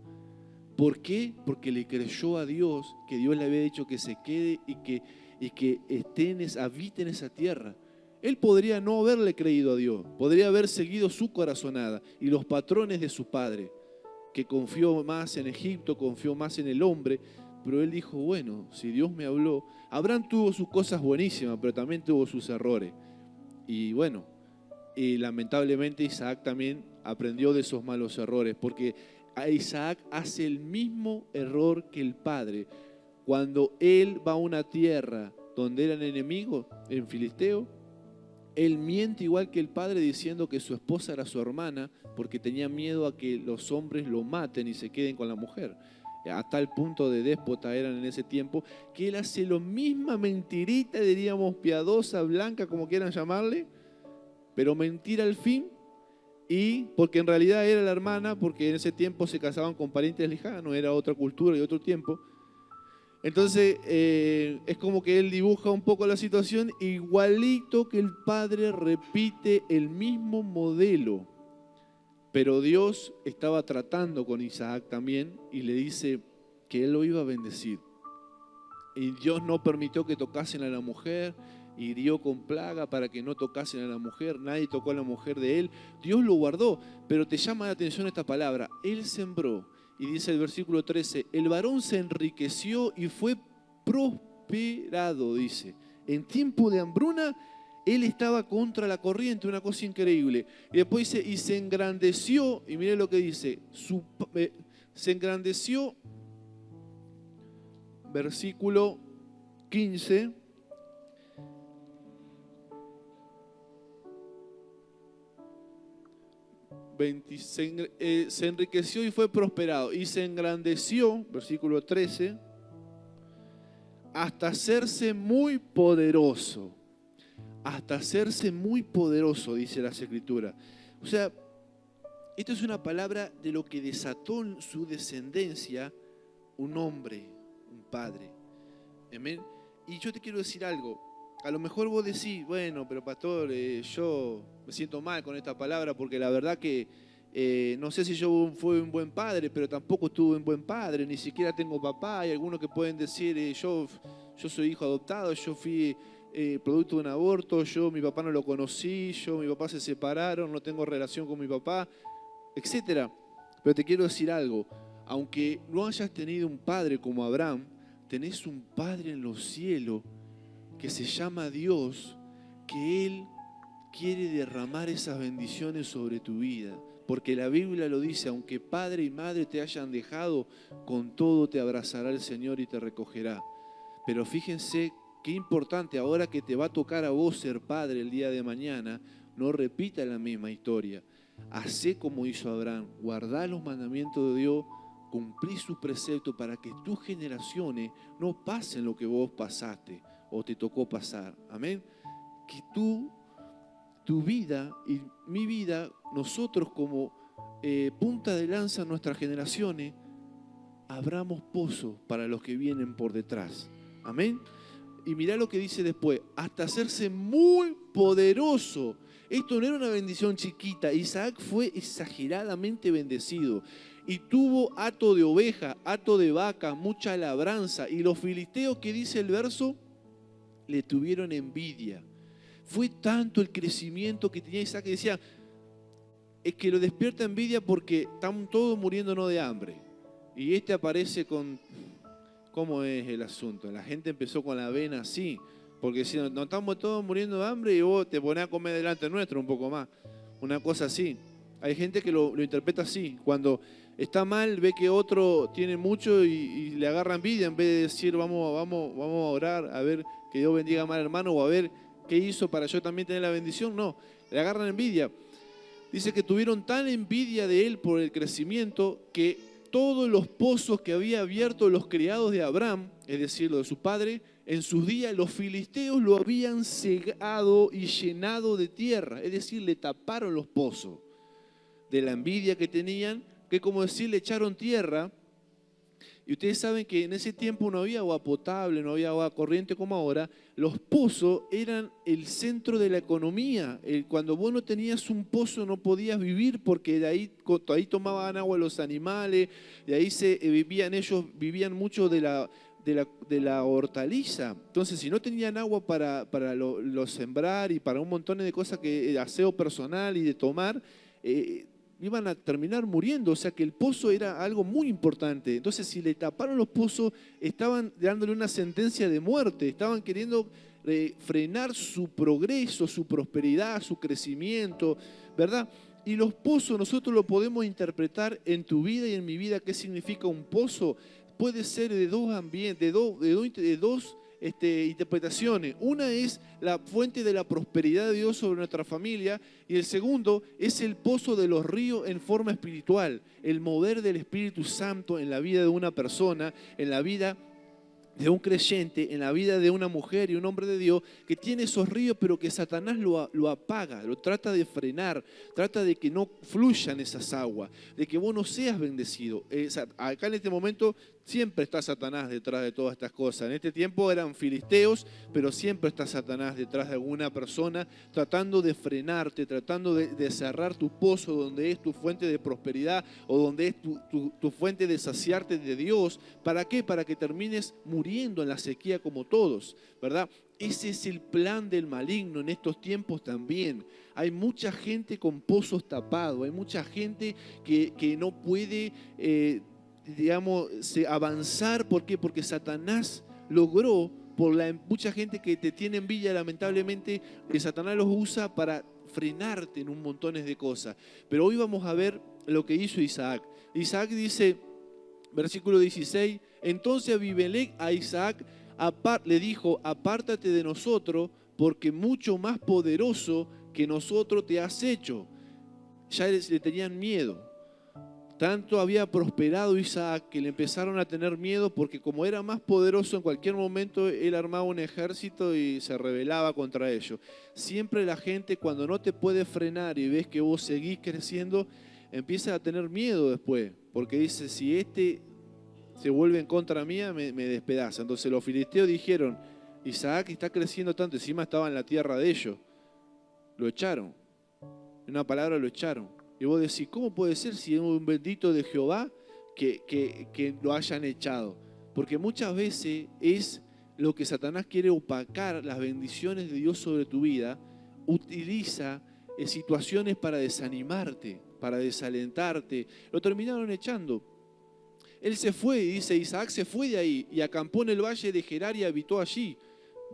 ¿Por qué? Porque le creyó a Dios, que Dios le había dicho que se quede y que habite en esa tierra. Él podría no haberle creído a Dios, podría haber seguido su corazonada y los patrones de su padre, que confió más en Egipto, confió más en el hombre, pero él dijo, bueno, si Dios me habló. Abraham tuvo sus cosas buenísimas, pero también tuvo sus errores. Y bueno, y lamentablemente Isaac también aprendió de esos malos errores, porque a Isaac hace el mismo error que el padre. Cuando él va a una tierra donde eran enemigos, en Filisteo, él miente igual que el padre diciendo que su esposa era su hermana porque tenía miedo a que los hombres lo maten y se queden con la mujer. A tal punto de déspota eran en ese tiempo que él hace lo misma mentirita, diríamos piadosa, blanca, como quieran llamarle, pero mentira al fin. Y porque en realidad era la hermana, porque en ese tiempo se casaban con parientes lejanos, era otra cultura y otro tiempo. Entonces es como que él dibuja un poco la situación, igualito que el padre repite el mismo modelo. Pero Dios estaba tratando con Isaac también y le dice que él lo iba a bendecir. Y Dios no permitió que tocasen a la mujer, hirió con plaga para que no tocasen a la mujer, nadie tocó a la mujer de él. Dios lo guardó, pero te llama la atención esta palabra, él sembró. Y dice el versículo 13, el varón se enriqueció y fue prosperado, dice. En tiempo de hambruna, él estaba contra la corriente, una cosa increíble. Y después dice, y se engrandeció, y mire lo que dice, se engrandeció, versículo 15, se enriqueció y fue prosperado. Y se engrandeció, versículo 13, hasta hacerse muy poderoso. Hasta hacerse muy poderoso, dice las Escrituras. O sea, esto es una palabra de lo que desató en su descendencia un hombre, un padre. Amén. Y yo te quiero decir algo. A lo mejor vos decís, bueno, pero pastor, yo me siento mal con esta palabra porque la verdad que no sé si yo fui un buen padre, pero tampoco tuve un buen padre, ni siquiera tengo papá. Hay algunos que pueden decir, yo soy hijo adoptado, yo fui producto de un aborto, mi papá no lo conocí, mi papá se separaron, no tengo relación con mi papá, etcétera. Pero te quiero decir algo, aunque no hayas tenido un padre como Abraham, tenés un padre en los cielos que se llama Dios, que Él quiere derramar esas bendiciones sobre tu vida. Porque la Biblia lo dice, aunque padre y madre te hayan dejado, con todo te abrazará el Señor y te recogerá. Pero fíjense qué importante, ahora que te va a tocar a vos ser padre el día de mañana, no repita la misma historia. Hacé como hizo Abraham, guardá los mandamientos de Dios, cumplí sus preceptos para que tus generaciones no pasen lo que vos pasaste o te tocó pasar. Amén. Que tu vida y mi vida, nosotros como punta de lanza en nuestras generaciones, abramos pozos para los que vienen por detrás. Amén. Y mirá lo que dice después, hasta hacerse muy poderoso. Esto no era una bendición chiquita. Isaac fue exageradamente bendecido y tuvo hato de oveja, hato de vaca, mucha labranza. Y los filisteos, que dice el verso, le tuvieron envidia. Fue tanto el crecimiento que tenía Isaac que decía, es que lo despierta envidia porque están todos muriéndonos de hambre. Y este aparece con, ¿cómo es el asunto? La gente empezó con la vena así, porque si no estamos todos muriendo de hambre y vos te ponés a comer delante nuestro un poco más. Una cosa así. Hay gente que lo interpreta así. Cuando está mal, ve que otro tiene mucho y le agarra envidia en vez de decir vamos a orar, a ver que Dios bendiga más al hermano o a ver qué hizo para yo también tener la bendición. No, le agarran envidia. Dice que tuvieron tan envidia de él por el crecimiento que todos los pozos que había abierto los criados de Abraham, es decir, lo de su padre, en sus días los filisteos lo habían cegado y llenado de tierra, es decir, le taparon los pozos de la envidia que tenían, que como decir, le echaron tierra. Y ustedes saben que en ese tiempo no había agua potable, no había agua corriente como ahora. Los pozos eran el centro de la economía. Cuando vos no tenías un pozo no podías vivir porque de ahí tomaban agua los animales, de ahí vivían mucho de la hortaliza. Entonces, si no tenían agua para lo sembrar y para un montón de cosas, aseo personal y de tomar, iban a terminar muriendo. O sea que el pozo era algo muy importante. Entonces, si le taparon los pozos, estaban dándole una sentencia de muerte, estaban queriendo frenar su progreso, su prosperidad, su crecimiento, ¿verdad? Y los pozos nosotros lo podemos interpretar en tu vida y en mi vida. ¿Qué significa un pozo? Puede ser de dos ambientes, de dos interpretaciones. Una es la fuente de la prosperidad de Dios sobre nuestra familia y el segundo es el pozo de los ríos en forma espiritual, el mover del Espíritu Santo en la vida de una persona, en la vida de un creyente, en la vida de una mujer y un hombre de Dios que tiene esos ríos, pero que Satanás lo apaga, lo trata de frenar, trata de que no fluyan esas aguas, de que vos no seas bendecido. Acá en este momento siempre está Satanás detrás de todas estas cosas. En este tiempo eran filisteos, pero siempre está Satanás detrás de alguna persona tratando de frenarte, tratando de cerrar tu pozo donde es tu fuente de prosperidad o donde es tu fuente de saciarte de Dios. ¿Para qué? Para que termines muriendo en la sequía como todos, ¿verdad? Ese es el plan del maligno en estos tiempos también. Hay mucha gente con pozos tapados, hay mucha gente que no puede avanzar. ¿Por qué? Porque Satanás logró, mucha gente que te tiene envidia, lamentablemente, Satanás los usa para frenarte en un montón de cosas. Pero hoy vamos a ver lo que hizo Isaac. Isaac dice, versículo 16, entonces Abimelec a Isaac le dijo, apártate de nosotros, porque mucho más poderoso que nosotros te has hecho. ya le tenían miedo. Tanto había prosperado Isaac que le empezaron a tener miedo porque como era más poderoso en cualquier momento, él armaba un ejército y se rebelaba contra ellos. Siempre la gente cuando no te puede frenar y ves que vos seguís creciendo, empieza a tener miedo después. Porque dice, si este se vuelve en contra mía, me despedaza. Entonces los filisteos dijeron, Isaac está creciendo tanto, encima estaba en la tierra de ellos. Lo echaron. En una palabra, lo echaron. Y vos decís, ¿cómo puede ser si es un bendito de Jehová que lo hayan echado? Porque muchas veces es lo que Satanás quiere opacar, las bendiciones de Dios sobre tu vida, utiliza situaciones para desanimarte, para desalentarte. Lo terminaron echando. Él se fue, y dice, Isaac se fue de ahí y acampó en el valle de Gerar y habitó allí.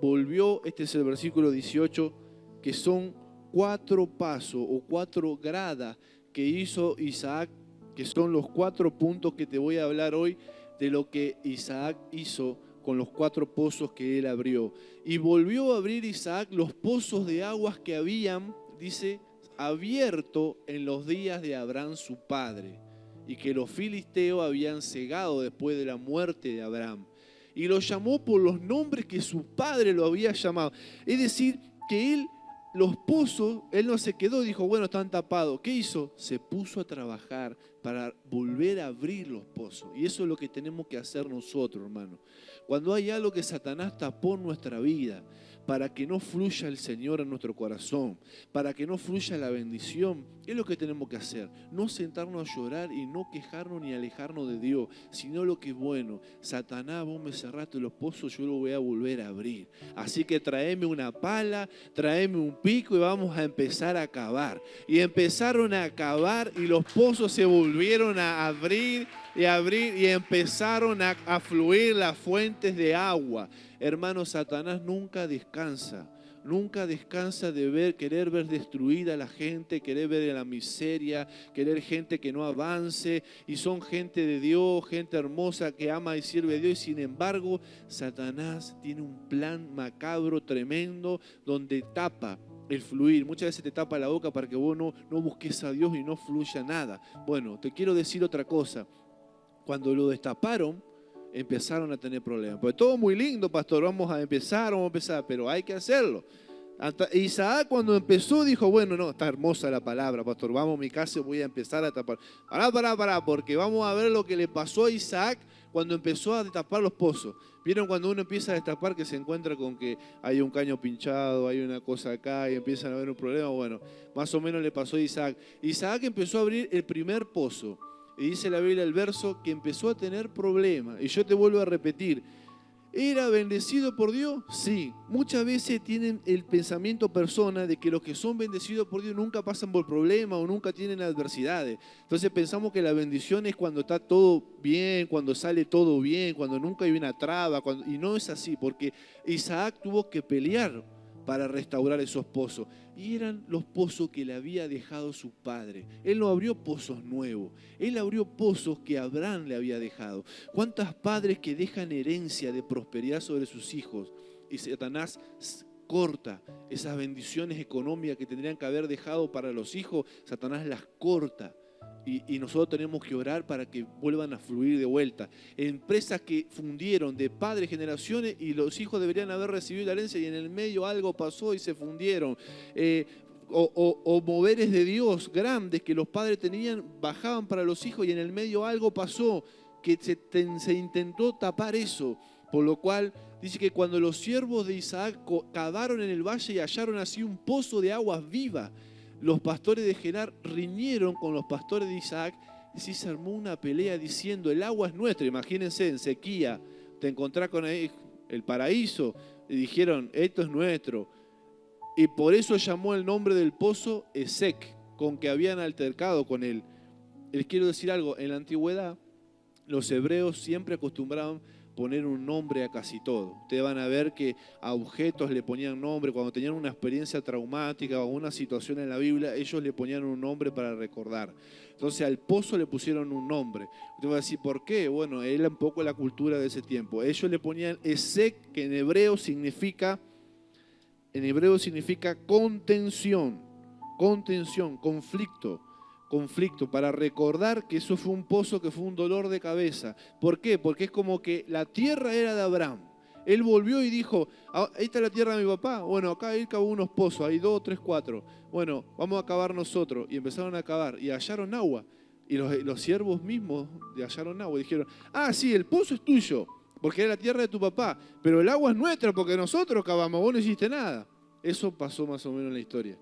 Volvió, este es el versículo 18, que son 4 pasos o 4 gradas que hizo Isaac, que son los 4 puntos que te voy a hablar hoy de lo que Isaac hizo con los 4 pozos que él abrió. Y volvió a abrir Isaac los pozos de aguas que habían, dice, abierto en los días de Abraham su padre, y que los filisteos habían cegado después de la muerte de Abraham. Y lo llamó por los nombres que su padre lo había llamado. Es decir, que él, los pozos, él no se quedó y dijo, bueno, están tapados. ¿Qué hizo? Se puso a trabajar para volver a abrir los pozos. Y eso es lo que tenemos que hacer nosotros, hermano. Cuando hay algo que Satanás tapó en nuestra vida, para que no fluya el Señor en nuestro corazón, para que no fluya la bendición, es lo que tenemos que hacer. No sentarnos a llorar y no quejarnos ni alejarnos de Dios, sino lo que es bueno. Satanás, vos me cerraste los pozos, yo lo voy a volver a abrir. Así que traeme una pala, traeme un pico y vamos a empezar a cavar. Y empezaron a cavar y los pozos se volvieron a abrir y empezaron a fluir las fuentes de agua. Hermano, Satanás nunca descansa de querer ver destruida a la gente, querer ver la miseria, querer gente que no avance, y son gente de Dios, gente hermosa que ama y sirve a Dios, y sin embargo, Satanás tiene un plan macabro, tremendo, donde tapa el fluir. Muchas veces te tapa la boca para que vos no busques a Dios y no fluya nada. Bueno, te quiero decir otra cosa. Cuando lo destaparon, empezaron a tener problemas. Pues todo muy lindo, pastor, vamos a empezar, pero hay que hacerlo. Isaac cuando empezó dijo, bueno, no, está hermosa la palabra, pastor, vamos a mi casa y voy a empezar a tapar. Pará, porque vamos a ver lo que le pasó a Isaac cuando empezó a destapar los pozos. ¿Vieron cuando uno empieza a destapar que se encuentra con que hay un caño pinchado, hay una cosa acá y empiezan a haber un problema? Bueno, más o menos le pasó a Isaac. Isaac empezó a abrir el primer pozo. Y dice la Biblia el verso que empezó a tener problemas. Y yo te vuelvo a repetir, ¿era bendecido por Dios? Sí. Muchas veces tienen el pensamiento personas de que los que son bendecidos por Dios nunca pasan por problemas o nunca tienen adversidades. Entonces pensamos que la bendición es cuando está todo bien, cuando sale todo bien, cuando nunca hay una traba. Y no es así, porque Isaac tuvo que pelear para restaurar esos pozos. Y eran los pozos que le había dejado su padre. Él no abrió pozos nuevos. Él abrió pozos que Abraham le había dejado. ¿Cuántos padres que dejan herencia de prosperidad sobre sus hijos? Y Satanás corta esas bendiciones económicas que tendrían que haber dejado para los hijos. Satanás las corta. Y nosotros tenemos que orar para que vuelvan a fluir de vuelta. Empresas que fundieron de padres, generaciones, y los hijos deberían haber recibido la herencia y en el medio algo pasó y se fundieron. O moveres de Dios grandes que los padres tenían, bajaban para los hijos y en el medio algo pasó, que se intentó tapar eso. Por lo cual dice que cuando los siervos de Isaac cavaron en el valle y hallaron así un pozo de aguas vivas, los pastores de Gerar riñeron con los pastores de Isaac y se armó una pelea diciendo, el agua es nuestra. Imagínense, en sequía, te encontrás con el paraíso, y dijeron, esto es nuestro. Y por eso llamó el nombre del pozo Esek, con que habían altercado con él. Les quiero decir algo, en la antigüedad los hebreos siempre acostumbraban poner un nombre a casi todo. Ustedes van a ver que a objetos le ponían nombre. Cuando tenían una experiencia traumática o una situación en la Biblia, ellos le ponían un nombre para recordar. Entonces al pozo le pusieron un nombre. Usted va a decir, ¿por qué? Bueno, era un poco la cultura de ese tiempo. Ellos le ponían Esek, que en hebreo significa contención, conflicto. conflicto, para recordar que eso fue un pozo que fue un dolor de cabeza. ¿Por qué? Porque es como que la tierra era de Abraham. Él volvió y dijo, esta es la tierra de mi papá. Bueno, acá él cavó unos pozos, hay 2, 3, 4. Bueno, vamos a cavar nosotros. Y empezaron a cavar y hallaron agua. Y los siervos mismos hallaron agua y dijeron, sí, el pozo es tuyo, porque era la tierra de tu papá, pero el agua es nuestra porque nosotros cavamos, vos no hiciste nada. Eso pasó más o menos en la historia.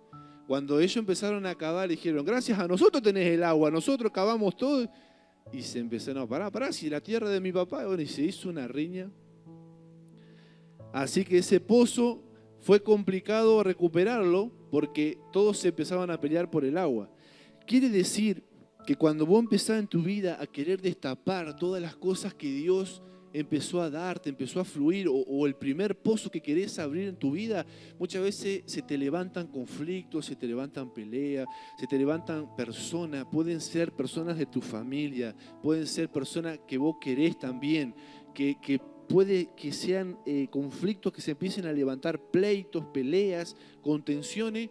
Cuando ellos empezaron a cavar, dijeron, gracias a nosotros tenés el agua, nosotros cavamos todo. Y se empezaron a parar, si la tierra de mi papá, bueno, y se hizo una riña. Así que ese pozo fue complicado recuperarlo porque todos se empezaban a pelear por el agua. Quiere decir que cuando vos empezás en tu vida a querer destapar todas las cosas que Dios empezó a darte, empezó a fluir, o el primer pozo que querés abrir en tu vida, muchas veces se te levantan conflictos, se te levantan peleas, se te levantan personas, pueden ser personas de tu familia, pueden ser personas que vos querés también, que puede que sean conflictos que se empiecen a levantar, pleitos, peleas, contenciones,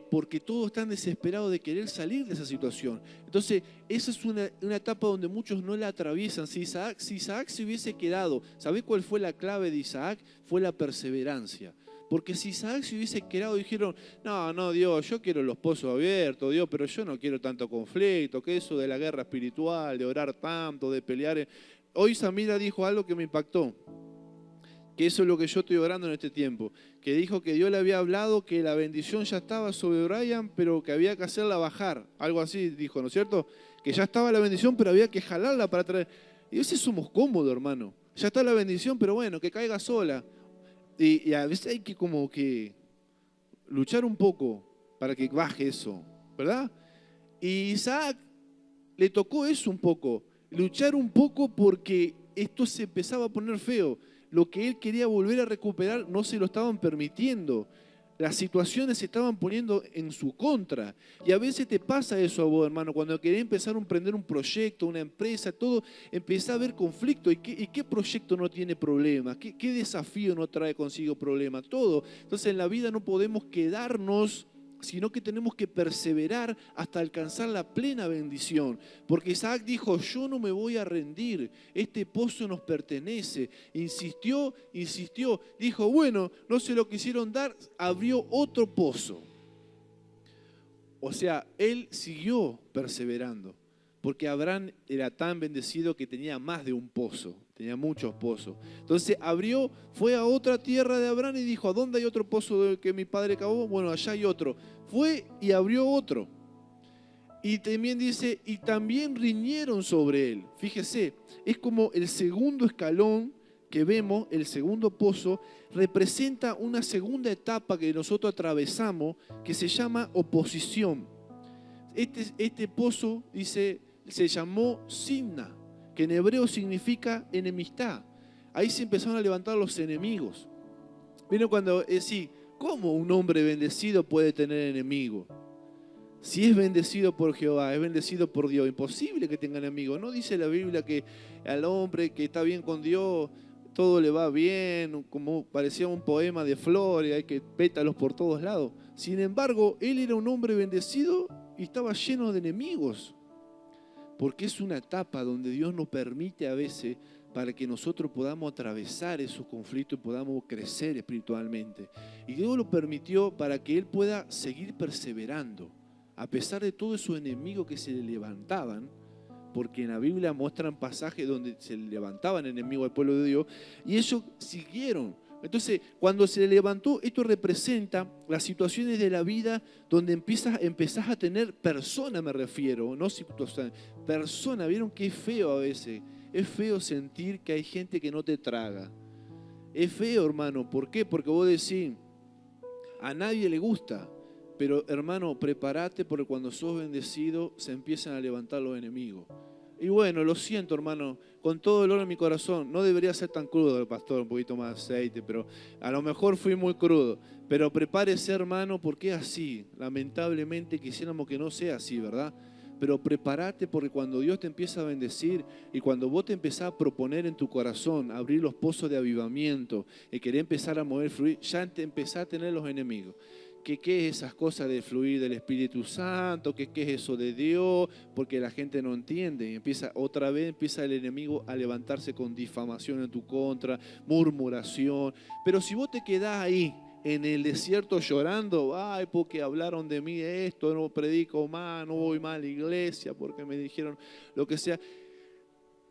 porque todos están desesperados de querer salir de esa situación. Entonces, esa es una etapa donde muchos no la atraviesan. Si Isaac se hubiese quedado, ¿sabés cuál fue la clave de Isaac? Fue la perseverancia. Porque si Isaac se hubiese quedado, dijeron, no, Dios, yo quiero los pozos abiertos, Dios, pero yo no quiero tanto conflicto, que eso de la guerra espiritual, de orar tanto, de pelear. Hoy Samira dijo algo que me impactó, que eso es lo que yo estoy orando en este tiempo, que dijo que Dios le había hablado que la bendición ya estaba sobre Brian, pero que había que hacerla bajar, algo así dijo, ¿no es cierto? Que ya estaba la bendición, pero había que jalarla para traer. Y a veces somos cómodos, hermano, ya está la bendición, pero bueno, que caiga sola. Y a veces hay que como que luchar un poco para que baje eso, ¿verdad? Y Isaac le tocó eso un poco, luchar un poco porque esto se empezaba a poner feo. Lo que él quería volver a recuperar no se lo estaban permitiendo. Las situaciones se estaban poniendo en su contra. Y a veces te pasa eso a vos, hermano, cuando querés empezar a emprender un proyecto, una empresa, todo, empezás a ver conflicto. ¿Y qué proyecto no tiene problemas? ¿Qué desafío no trae consigo problemas? Todo. Entonces en la vida no podemos quedarnos, sino que tenemos que perseverar hasta alcanzar la plena bendición. Porque Isaac dijo, yo no me voy a rendir, este pozo nos pertenece. Insistió, dijo, bueno, no se lo quisieron dar, abrió otro pozo. O sea, él siguió perseverando, porque Abraham era tan bendecido que tenía más de un pozo, tenía muchos pozos. Entonces abrió, fue a otra tierra de Abraham y dijo, ¿a dónde hay otro pozo que mi padre cavó? Bueno, allá hay otro. Fue y abrió otro. Y también dice, y también riñeron sobre él. Fíjese, es como el segundo escalón que vemos, el segundo pozo, representa una segunda etapa que nosotros atravesamos, que se llama oposición. Este pozo, dice, se llamó Simna, que en hebreo significa enemistad. Ahí se empezaron a levantar los enemigos. Miren cuando sí, ¿cómo un hombre bendecido puede tener enemigos? Si es bendecido por Jehová, es bendecido por Dios, imposible que tenga enemigos. No dice la Biblia que al hombre que está bien con Dios, todo le va bien, como parecía un poema de flores, hay que pétalos por todos lados. Sin embargo, él era un hombre bendecido y estaba lleno de enemigos. Porque es una etapa donde Dios nos permite a veces para que nosotros podamos atravesar esos conflictos y podamos crecer espiritualmente. Y Dios lo permitió para que él pueda seguir perseverando, a pesar de todos esos enemigos que se le levantaban, porque en la Biblia muestran pasajes donde se le levantaban enemigos al pueblo de Dios, y ellos siguieron. Entonces, cuando se le levantó, esto representa las situaciones de la vida donde empezás a tener personas, me refiero, no situaciones, personas. ¿Vieron qué feo a veces? Es feo sentir que hay gente que no te traga. Es feo, hermano. ¿Por qué? Porque vos decís, a nadie le gusta. Pero, hermano, prepárate porque cuando sos bendecido se empiezan a levantar los enemigos. Y bueno, lo siento, hermano, con todo el dolor en mi corazón. No debería ser tan crudo, pastor, un poquito más de aceite, pero a lo mejor fui muy crudo. Pero prepárese, hermano, porque es así. Lamentablemente quisiéramos que no sea así, ¿verdad? Pero prepárate porque cuando Dios te empieza a bendecir y cuando vos te empezás a proponer en tu corazón abrir los pozos de avivamiento y querer empezar a mover fluir, ya te empezás a tener los enemigos. que qué es esas cosas de fluir del Espíritu Santo, que qué es eso de Dios, porque la gente no entiende. Y otra vez empieza el enemigo a levantarse con difamación en tu contra, murmuración. Pero si vos te quedás ahí, en el desierto llorando, ay, porque hablaron de mí esto, no predico más, no voy más a la iglesia, porque me dijeron lo que sea.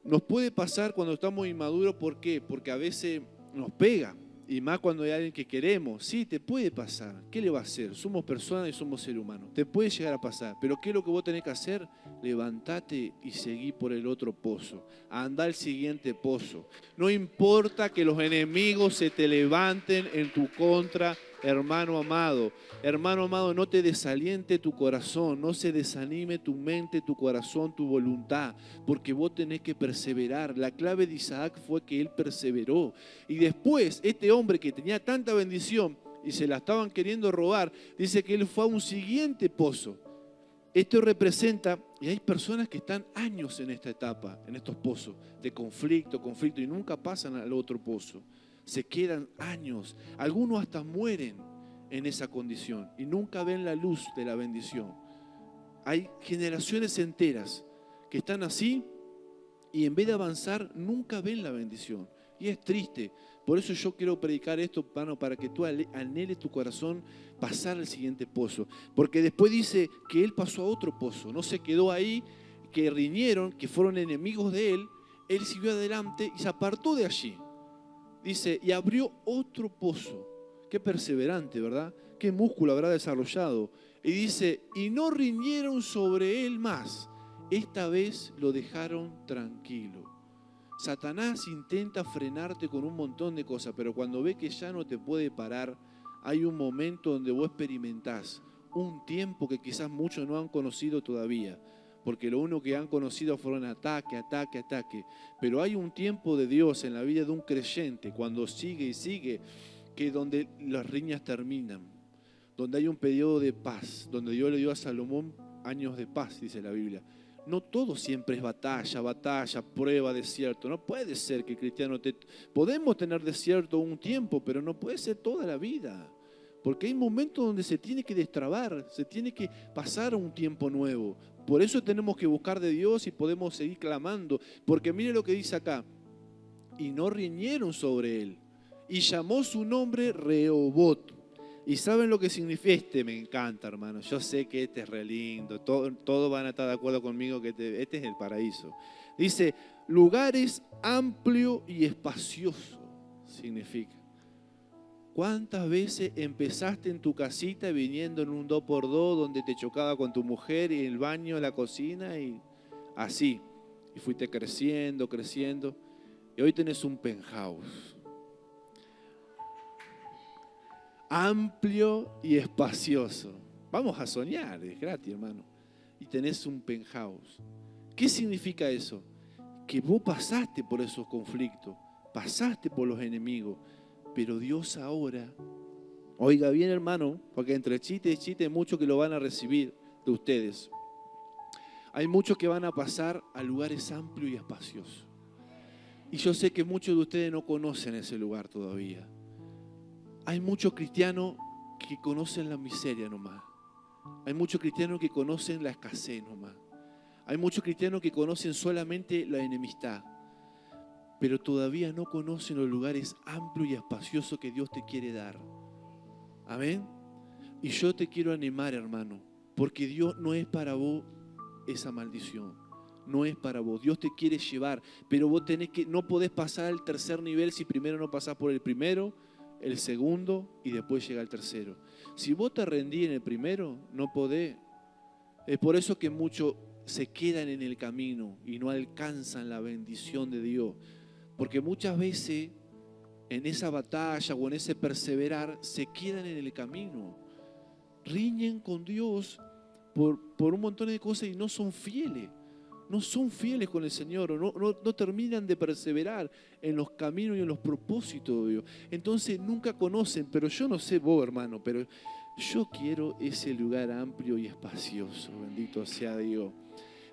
Nos puede pasar cuando estamos inmaduros, ¿por qué? Porque a veces nos pega, y más cuando hay alguien que queremos. Sí, te puede pasar. ¿Qué le va a hacer? Somos personas y somos seres humanos. Te puede llegar a pasar, pero ¿qué es lo que vos tenés que hacer? Levántate y seguí por el otro pozo. Anda al siguiente pozo. No importa que los enemigos se te levanten en tu contra, hermano amado. Hermano amado, no te desaliente tu corazón, no se desanime tu mente, tu corazón, tu voluntad, porque vos tenés que perseverar. La clave de Isaac fue que él perseveró. Y después, este hombre que tenía tanta bendición y se la estaban queriendo robar, dice que él fue a un siguiente pozo. Esto representa, y hay personas que están años en esta etapa, en estos pozos de conflicto, y nunca pasan al otro pozo. Se quedan años, algunos hasta mueren en esa condición y nunca ven la luz de la bendición. Hay generaciones enteras que están así y en vez de avanzar nunca ven la bendición. Y es triste. Por eso yo quiero predicar esto, hermano, para que tú anheles tu corazón pasar al siguiente pozo. Porque después dice que él pasó a otro pozo, no se quedó ahí, que riñeron, que fueron enemigos de él. Él siguió adelante y se apartó de allí. Dice, y abrió otro pozo. Qué perseverante, ¿verdad? Qué músculo habrá desarrollado. Y dice, y no riñeron sobre él más. Esta vez lo dejaron tranquilo. Satanás intenta frenarte con un montón de cosas, pero cuando ve que ya no te puede parar, hay un momento donde vos experimentás un tiempo que quizás muchos no han conocido todavía, porque lo único que han conocido fueron ataque. Pero hay un tiempo de Dios en la vida de un creyente, cuando sigue y sigue, que donde las riñas terminan, donde hay un periodo de paz, donde Dios le dio a Salomón años de paz, dice la Biblia. No todo siempre es batalla, prueba, desierto. No puede ser que el cristiano podemos tener desierto un tiempo, pero no puede ser toda la vida. Porque hay momentos donde se tiene que destrabar, se tiene que pasar a un tiempo nuevo. Por eso tenemos que buscar de Dios y podemos seguir clamando. Porque mire lo que dice acá. Y no riñeron sobre él. Y llamó su nombre Rehobot. ¿Y saben lo que significa? Me encanta, hermano. Yo sé que este es re lindo. Todos van a estar de acuerdo conmigo que este es el paraíso. Dice, lugares amplio y espacioso significa. ¿Cuántas veces empezaste en tu casita viniendo en un 2x2 donde te chocaba con tu mujer y el baño, la cocina y así? Y fuiste creciendo. Y hoy tenés un penthouse. Amplio y espacioso. Vamos a soñar, es gratis, hermano. Y tenés un penthouse. ¿Qué significa eso? Que vos pasaste por esos conflictos, pasaste por los enemigos, pero Dios ahora, oiga bien, hermano, porque entre chiste y chiste hay muchos que lo van a recibir de ustedes. Hay muchos que van a pasar a lugares amplios y espaciosos. Y yo sé que muchos de ustedes no conocen ese lugar todavía. Hay muchos cristianos que conocen la miseria nomás. Hay muchos cristianos que conocen la escasez nomás. Hay muchos cristianos que conocen solamente la enemistad, pero todavía no conocen los lugares amplios y espaciosos que Dios te quiere dar. Amén. Y yo te quiero animar, hermano, porque Dios no es para vos esa maldición. No es para vos. Dios te quiere llevar, pero vos no podés pasar al tercer nivel si primero no pasás por el primero, el segundo y después llega el tercero. Si vos te rendís en el primero, no podés. Es por eso que muchos se quedan en el camino y no alcanzan la bendición de Dios. Porque muchas veces en esa batalla o en ese perseverar se quedan en el camino. Riñen con Dios por un montón de cosas y no son fieles. No son fieles con el Señor, o no terminan de perseverar en los caminos y en los propósitos de Dios. Entonces nunca conocen, pero yo no sé vos, hermano, pero yo quiero ese lugar amplio y espacioso, bendito sea Dios.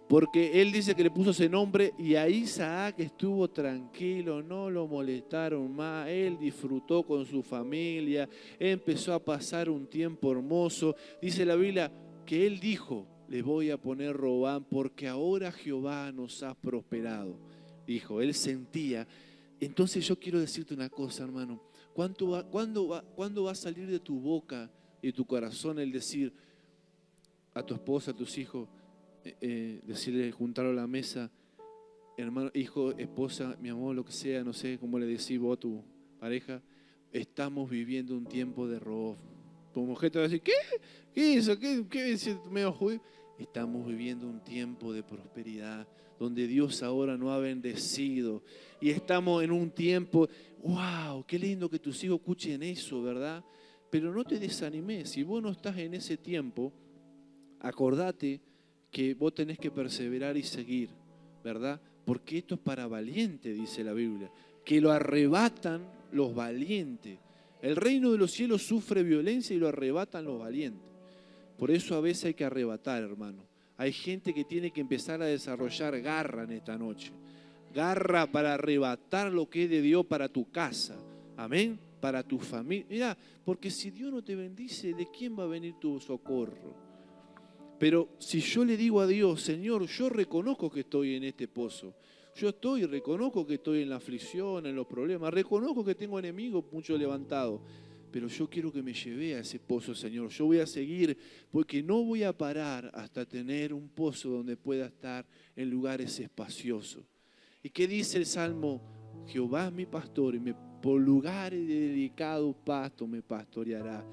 Porque él dice que le puso ese nombre y a Isaac estuvo tranquilo, no lo molestaron más, él disfrutó con su familia, empezó a pasar un tiempo hermoso. Dice la Biblia que él dijo, le voy a poner Robán porque ahora Jehová nos ha prosperado. Dijo, él sentía. Entonces yo quiero decirte una cosa, hermano. ¿Cuándo va a salir de tu boca y de tu corazón el decir a tu esposa, a tus hijos, decirle, juntarlo a la mesa, hermano, hijo, esposa, mi amor, lo que sea, no sé cómo le decís vos a tu pareja, estamos viviendo un tiempo de robo? Tu mujer te va a decir, ¿qué? ¿Qué es eso? ¿Qué es medio judío? Estamos viviendo un tiempo de prosperidad, donde Dios ahora nos ha bendecido. Y estamos en un tiempo, wow, qué lindo que tus hijos escuchen eso, ¿verdad? Pero no te desanimes, si vos no estás en ese tiempo, acordate que vos tenés que perseverar y seguir, ¿verdad? Porque esto es para valientes, dice la Biblia, que lo arrebatan los valientes. El reino de los cielos sufre violencia y lo arrebatan los valientes. Por eso a veces hay que arrebatar, hermano. Hay gente que tiene que empezar a desarrollar garra en esta noche. Garra para arrebatar lo que es de Dios para tu casa. Amén. Para tu familia. Mira, porque si Dios no te bendice, ¿de quién va a venir tu socorro? Pero si yo le digo a Dios, Señor, yo reconozco que estoy en este pozo. Reconozco que estoy en la aflicción, en los problemas. Reconozco que tengo enemigos mucho levantados. Pero yo quiero que me lleve a ese pozo, Señor. Yo voy a seguir porque no voy a parar hasta tener un pozo donde pueda estar en lugares espaciosos. ¿Y qué dice el Salmo? Jehová es mi pastor y por lugares de delicado pasto me pastoreará.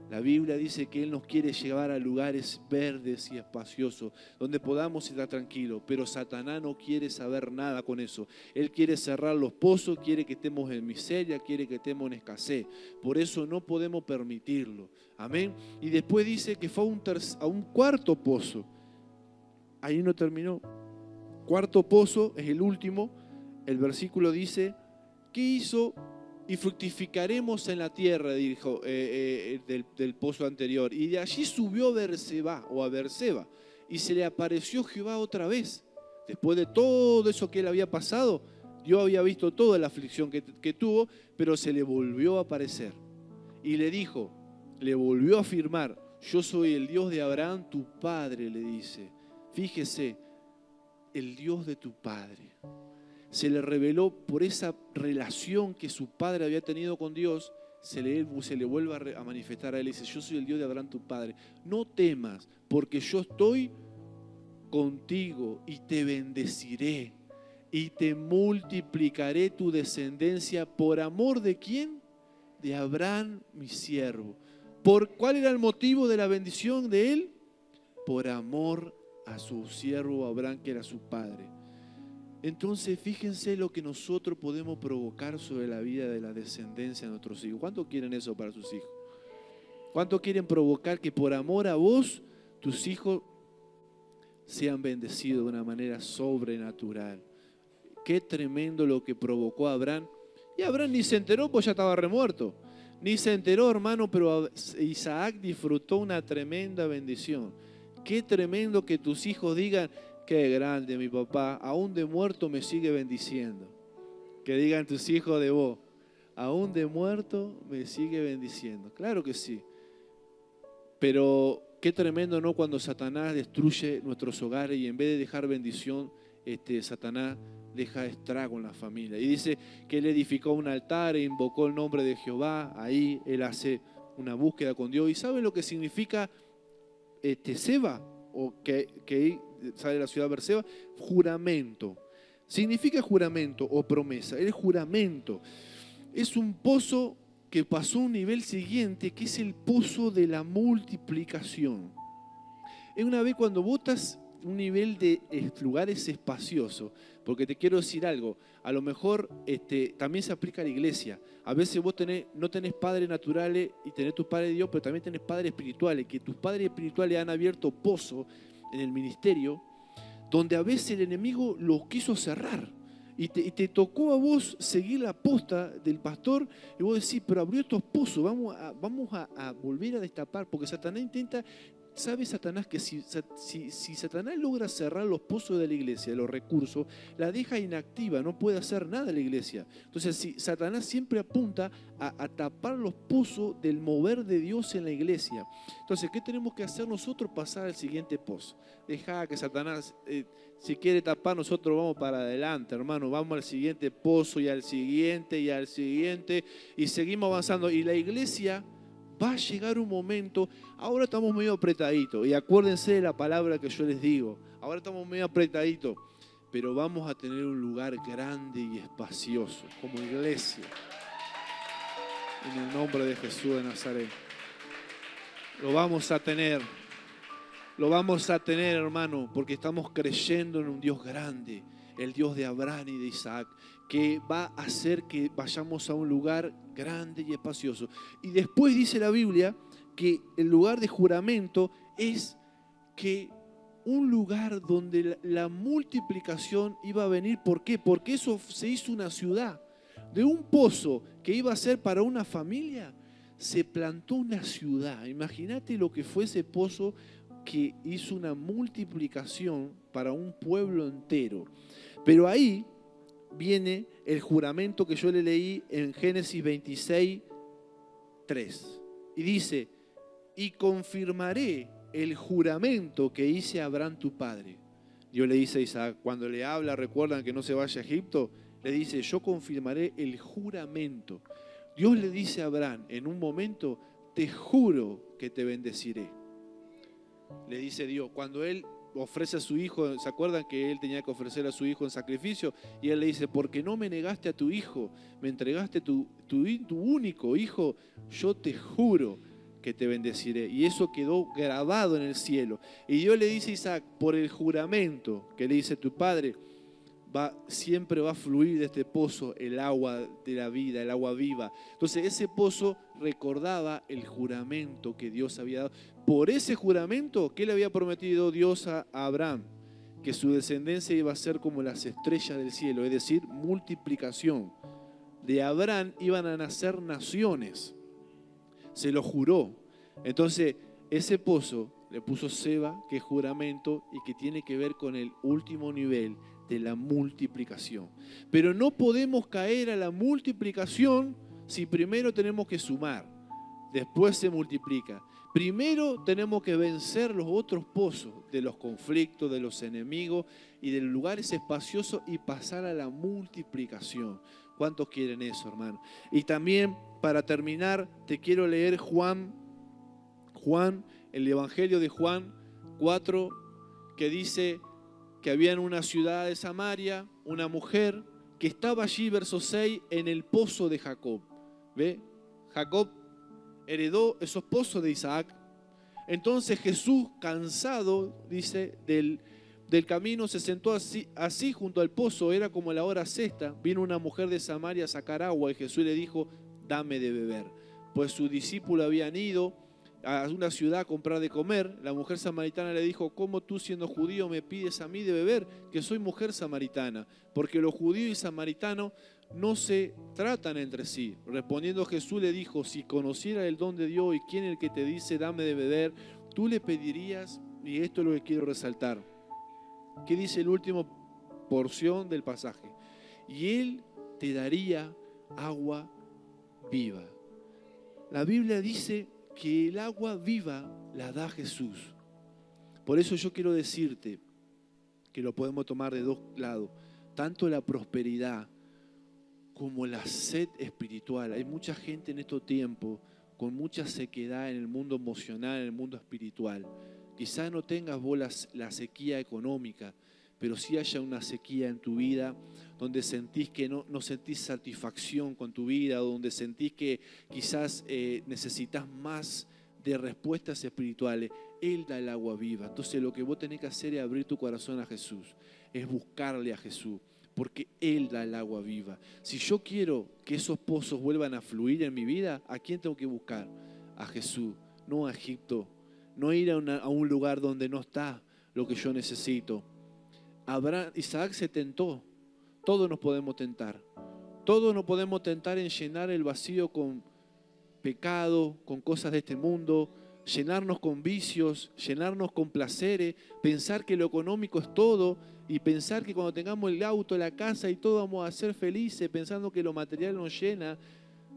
La Biblia dice que Él nos quiere llevar a lugares verdes y espaciosos, donde podamos estar tranquilos, pero Satanás no quiere saber nada con eso. Él quiere cerrar los pozos, quiere que estemos en miseria, quiere que estemos en escasez. Por eso no podemos permitirlo. Amén. Y después dice que fue a un cuarto pozo. Ahí no terminó. Cuarto pozo es el último. El versículo dice, ¿qué hizo? Y fructificaremos en la tierra, dijo del pozo anterior. Y de allí subió a Berseba, y se le apareció Jehová otra vez. Después de todo eso que él había pasado, Dios había visto toda la aflicción que tuvo, pero se le volvió a aparecer. Y le dijo, le volvió a afirmar, yo soy el Dios de Abraham, tu padre, le dice. Fíjese, el Dios de tu padre. Se le reveló por esa relación que su padre había tenido con Dios, se le vuelve a manifestar a él y dice, yo soy el Dios de Abraham tu padre, no temas porque yo estoy contigo y te bendeciré y te multiplicaré tu descendencia por amor de ¿quién? De Abraham mi siervo. ¿Cuál era el motivo de la bendición de él? Por amor a su siervo Abraham, que era su padre. Entonces, fíjense lo que nosotros podemos provocar sobre la vida de la descendencia de nuestros hijos. ¿Cuántos quieren eso para sus hijos? ¿Cuántos quieren provocar que por amor a vos, tus hijos sean bendecidos de una manera sobrenatural? Qué tremendo lo que provocó a Abraham. Y Abraham ni se enteró, pues ya estaba remuerto. Ni se enteró, hermano, pero Isaac disfrutó una tremenda bendición. Qué tremendo que tus hijos digan, qué grande mi papá, aún de muerto me sigue bendiciendo. Que digan tus hijos de vos, aún de muerto me sigue bendiciendo. Claro que sí. Pero qué tremendo, ¿no? Cuando Satanás destruye nuestros hogares y en vez de dejar bendición, Satanás deja estrago en la familia. Y dice que él edificó un altar e invocó el nombre de Jehová. Ahí él hace una búsqueda con Dios. ¿Y saben lo que significa Seba? O que sale de la ciudad de Berseba, juramento. Significa juramento o promesa. El juramento es un pozo que pasó a un nivel siguiente, que es el pozo de la multiplicación. Es una vez cuando vos estás un nivel de lugares espaciosos, porque te quiero decir algo, a lo mejor también se aplica a la iglesia. A veces vos no tenés padres naturales y tenés tus padres de Dios, pero también tenés padres espirituales, que tus padres espirituales han abierto pozo en el ministerio, donde a veces el enemigo lo quiso cerrar. Y te tocó a vos seguir la posta del pastor y vos decís, pero abrió estos pozos, vamos a volver a destapar, porque Satanás intenta ¿Sabe Satanás que si Satanás logra cerrar los pozos de la iglesia, los recursos, la deja inactiva, no puede hacer nada la iglesia? Entonces, si Satanás siempre apunta a tapar los pozos del mover de Dios en la iglesia. Entonces, ¿qué tenemos que hacer nosotros? Pasar al siguiente pozo. Deja que Satanás, si quiere tapar, nosotros vamos para adelante, hermano. Vamos al siguiente pozo y al siguiente y al siguiente y seguimos avanzando. Y la iglesia va a llegar un momento, ahora estamos medio apretaditos, y acuérdense de la palabra que yo les digo, ahora estamos medio apretaditos, pero vamos a tener un lugar grande y espacioso, como iglesia, en el nombre de Jesús de Nazaret. Lo vamos a tener, hermano, porque estamos creyendo en un Dios grande, el Dios de Abraham y de Isaac, que va a hacer que vayamos a un lugar grande y espacioso. Y después dice la Biblia que el lugar de juramento es que un lugar donde la multiplicación iba a venir. ¿Por qué? Porque eso se hizo una ciudad. De un pozo que iba a ser para una familia, se plantó una ciudad. Imagínate lo que fue ese pozo que hizo una multiplicación para un pueblo entero. Pero ahí viene el juramento que yo le leí en Génesis 26, 3. Y dice, y confirmaré el juramento que hice a Abraham tu padre. Dios le dice a Isaac, cuando le habla, recuerdan que no se vaya a Egipto, le dice, yo confirmaré el juramento. Dios le dice a Abraham, en un momento, te juro que te bendeciré. Le dice Dios, cuando él ofrece a su hijo, ¿se acuerdan que él tenía que ofrecer a su hijo en sacrificio? Y él le dice, porque no me negaste a tu hijo, me entregaste tu único hijo, yo te juro que te bendeciré. Y eso quedó grabado en el cielo. Y Dios le dice a Isaac, por el juramento que le dice tu padre, siempre va a fluir de este pozo el agua de la vida, el agua viva. Entonces ese pozo recordaba el juramento que Dios había dado. Por ese juramento, ¿qué le había prometido Dios a Abraham? Que su descendencia iba a ser como las estrellas del cielo, es decir, multiplicación. De Abraham iban a nacer naciones. Se lo juró. Entonces ese pozo le puso Seba, que es juramento y que tiene que ver con el último nivel de la multiplicación. Pero no podemos caer a la multiplicación si primero tenemos que sumar, después se multiplica. Primero tenemos que vencer los otros pozos de los conflictos, de los enemigos y de los lugares espaciosos y pasar a la multiplicación. ¿Cuántos quieren eso, hermano? Y también, para terminar, te quiero leer Juan, el Evangelio de Juan 4, que dice que había en una ciudad de Samaria una mujer que estaba allí, verso 6, en el pozo de Jacob. ¿Ve? Jacob heredó esos pozos de Isaac. Entonces Jesús, cansado, dice, del camino, se sentó así junto al pozo. Era como la hora sexta. Vino una mujer de Samaria a sacar agua y Jesús le dijo, dame de beber. Pues sus discípulos habían ido a una ciudad a comprar de comer. La mujer samaritana le dijo, ¿cómo tú siendo judío me pides a mí de beber? Que soy mujer samaritana. Porque los judíos y samaritanos no se tratan entre sí. Respondiendo Jesús le dijo, si conociera el don de Dios y quién es el que te dice dame de beber, tú le pedirías, y esto es lo que quiero resaltar. ¿Qué dice la última porción del pasaje? Y él te daría agua viva. La Biblia dice que el agua viva la da Jesús. Por eso yo quiero decirte que lo podemos tomar de dos lados, tanto la prosperidad como la sed espiritual. Hay mucha gente en estos tiempos con mucha sequedad en el mundo emocional, en el mundo espiritual. Quizás no tengas vos la sequía económica, pero sí haya una sequía en tu vida donde sentís que no sentís satisfacción con tu vida, donde sentís que quizás necesitas más de respuestas espirituales. Él da el agua viva. Entonces lo que vos tenés que hacer es abrir tu corazón a Jesús, es buscarle a Jesús, porque Él da el agua viva. Si yo quiero que esos pozos vuelvan a fluir en mi vida, ¿a quién tengo que buscar? A Jesús, no a Egipto, no ir a un lugar donde no está lo que yo necesito. Isaac se tentó. Todos nos podemos tentar. Todos nos podemos tentar en llenar el vacío con pecado, con cosas de este mundo, llenarnos con vicios, llenarnos con placeres, pensar que lo económico es todo y pensar que cuando tengamos el auto, la casa y todo vamos a ser felices pensando que lo material nos llena,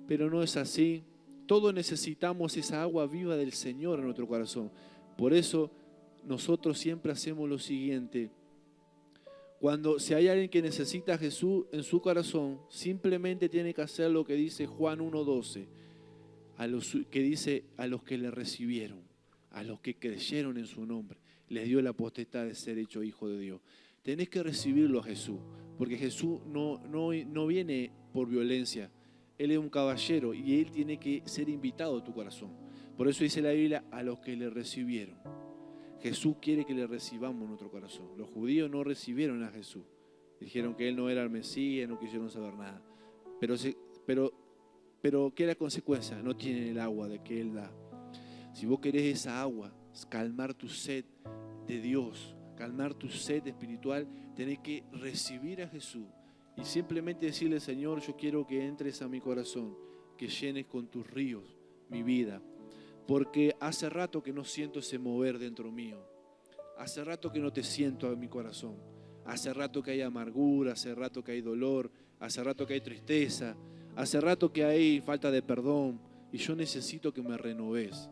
pero no es así. Todos necesitamos esa agua viva del Señor en nuestro corazón. Por eso nosotros siempre hacemos lo siguiente. Si hay alguien que necesita a Jesús en su corazón, simplemente tiene que hacer lo que dice Juan 1:12, que dice: a los que le recibieron, a los que creyeron en su nombre, les dio la potestad de ser hecho hijo de Dios. Tenés que recibirlo a Jesús, porque Jesús no viene por violencia. Él es un caballero y Él tiene que ser invitado a tu corazón. Por eso dice la Biblia: a los que le recibieron. Jesús quiere que le recibamos en nuestro corazón. Los judíos no recibieron a Jesús. Dijeron que Él no era el Mesías, no quisieron saber nada. Pero ¿qué es la consecuencia? No tienen el agua de que Él da. Si vos querés esa agua, calmar tu sed de Dios, calmar tu sed espiritual, tenés que recibir a Jesús y simplemente decirle: Señor, yo quiero que entres a mi corazón, que llenes con tus ríos mi vida. Porque hace rato que no siento ese mover dentro mío. Hace rato que no te siento en mi corazón. Hace rato que hay amargura, hace rato que hay dolor, hace rato que hay tristeza, hace rato que hay falta de perdón. Y yo necesito que me renoves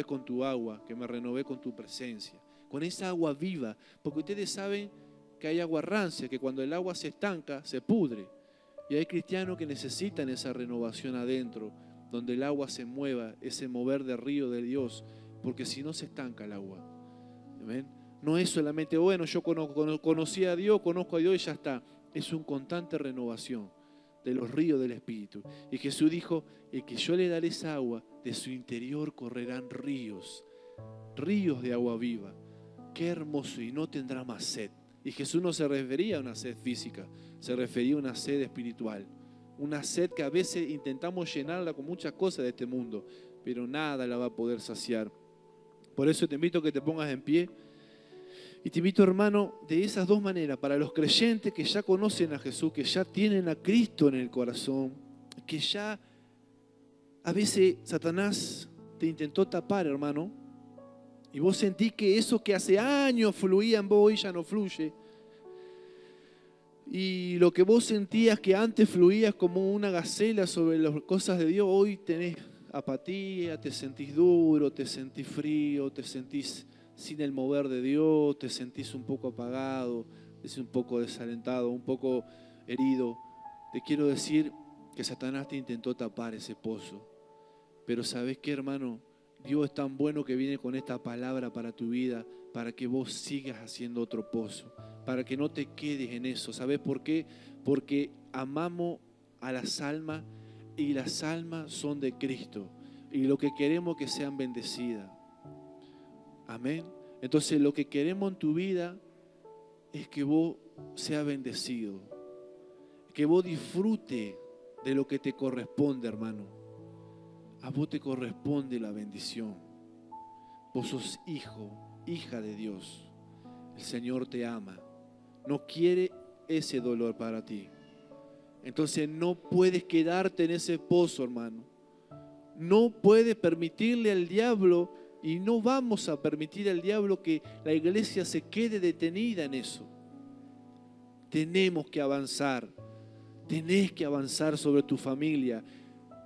con tu agua, que me renoves con tu presencia, con esa agua viva. Porque ustedes saben que hay agua rancia, que cuando el agua se estanca, se pudre. Y hay cristianos que necesitan esa renovación adentro, donde el agua se mueva, ese mover de río de Dios, porque si no se estanca el agua. ¿Ven? No es solamente, bueno, yo conocí a Dios, conozco a Dios y ya está. Es una constante renovación de los ríos del Espíritu. Y Jesús dijo: el que yo le daré esa agua, de su interior correrán ríos de agua viva. Qué hermoso, y no tendrá más sed. Y Jesús no se refería a una sed física, se refería a una sed espiritual. Una sed que a veces intentamos llenarla con muchas cosas de este mundo, pero nada la va a poder saciar. Por eso te invito a que te pongas en pie. Y te invito, hermano, de esas dos maneras, para los creyentes que ya conocen a Jesús, que ya tienen a Cristo en el corazón, que ya a veces Satanás te intentó tapar, hermano, y vos sentís que eso que hace años fluía en vos hoy ya no fluye. Y lo que vos sentías que antes fluías como una gacela sobre las cosas de Dios, hoy tenés apatía, te sentís duro, te sentís frío, te sentís sin el mover de Dios, te sentís un poco apagado, un poco desalentado, un poco herido. Te quiero decir que Satanás te intentó tapar ese pozo. Pero ¿sabés qué, hermano? Dios es tan bueno que viene con esta palabra para tu vida, para que vos sigas haciendo otro pozo, para que no te quedes en eso. ¿Sabés por qué? Porque amamos a las almas y las almas son de Cristo y lo que queremos que sean bendecidas. Amén. Entonces lo que queremos en tu vida es que vos seas bendecido, que vos disfrutes de lo que te corresponde, hermano. A vos te corresponde la bendición. Vos sos hijo, hija de Dios. El Señor te ama. No quiere ese dolor para ti. Entonces no puedes quedarte en ese pozo, hermano. No puedes permitirle al diablo, y no vamos a permitir al diablo que la iglesia se quede detenida en eso. Tenemos que avanzar. Tenés que avanzar sobre tu familia.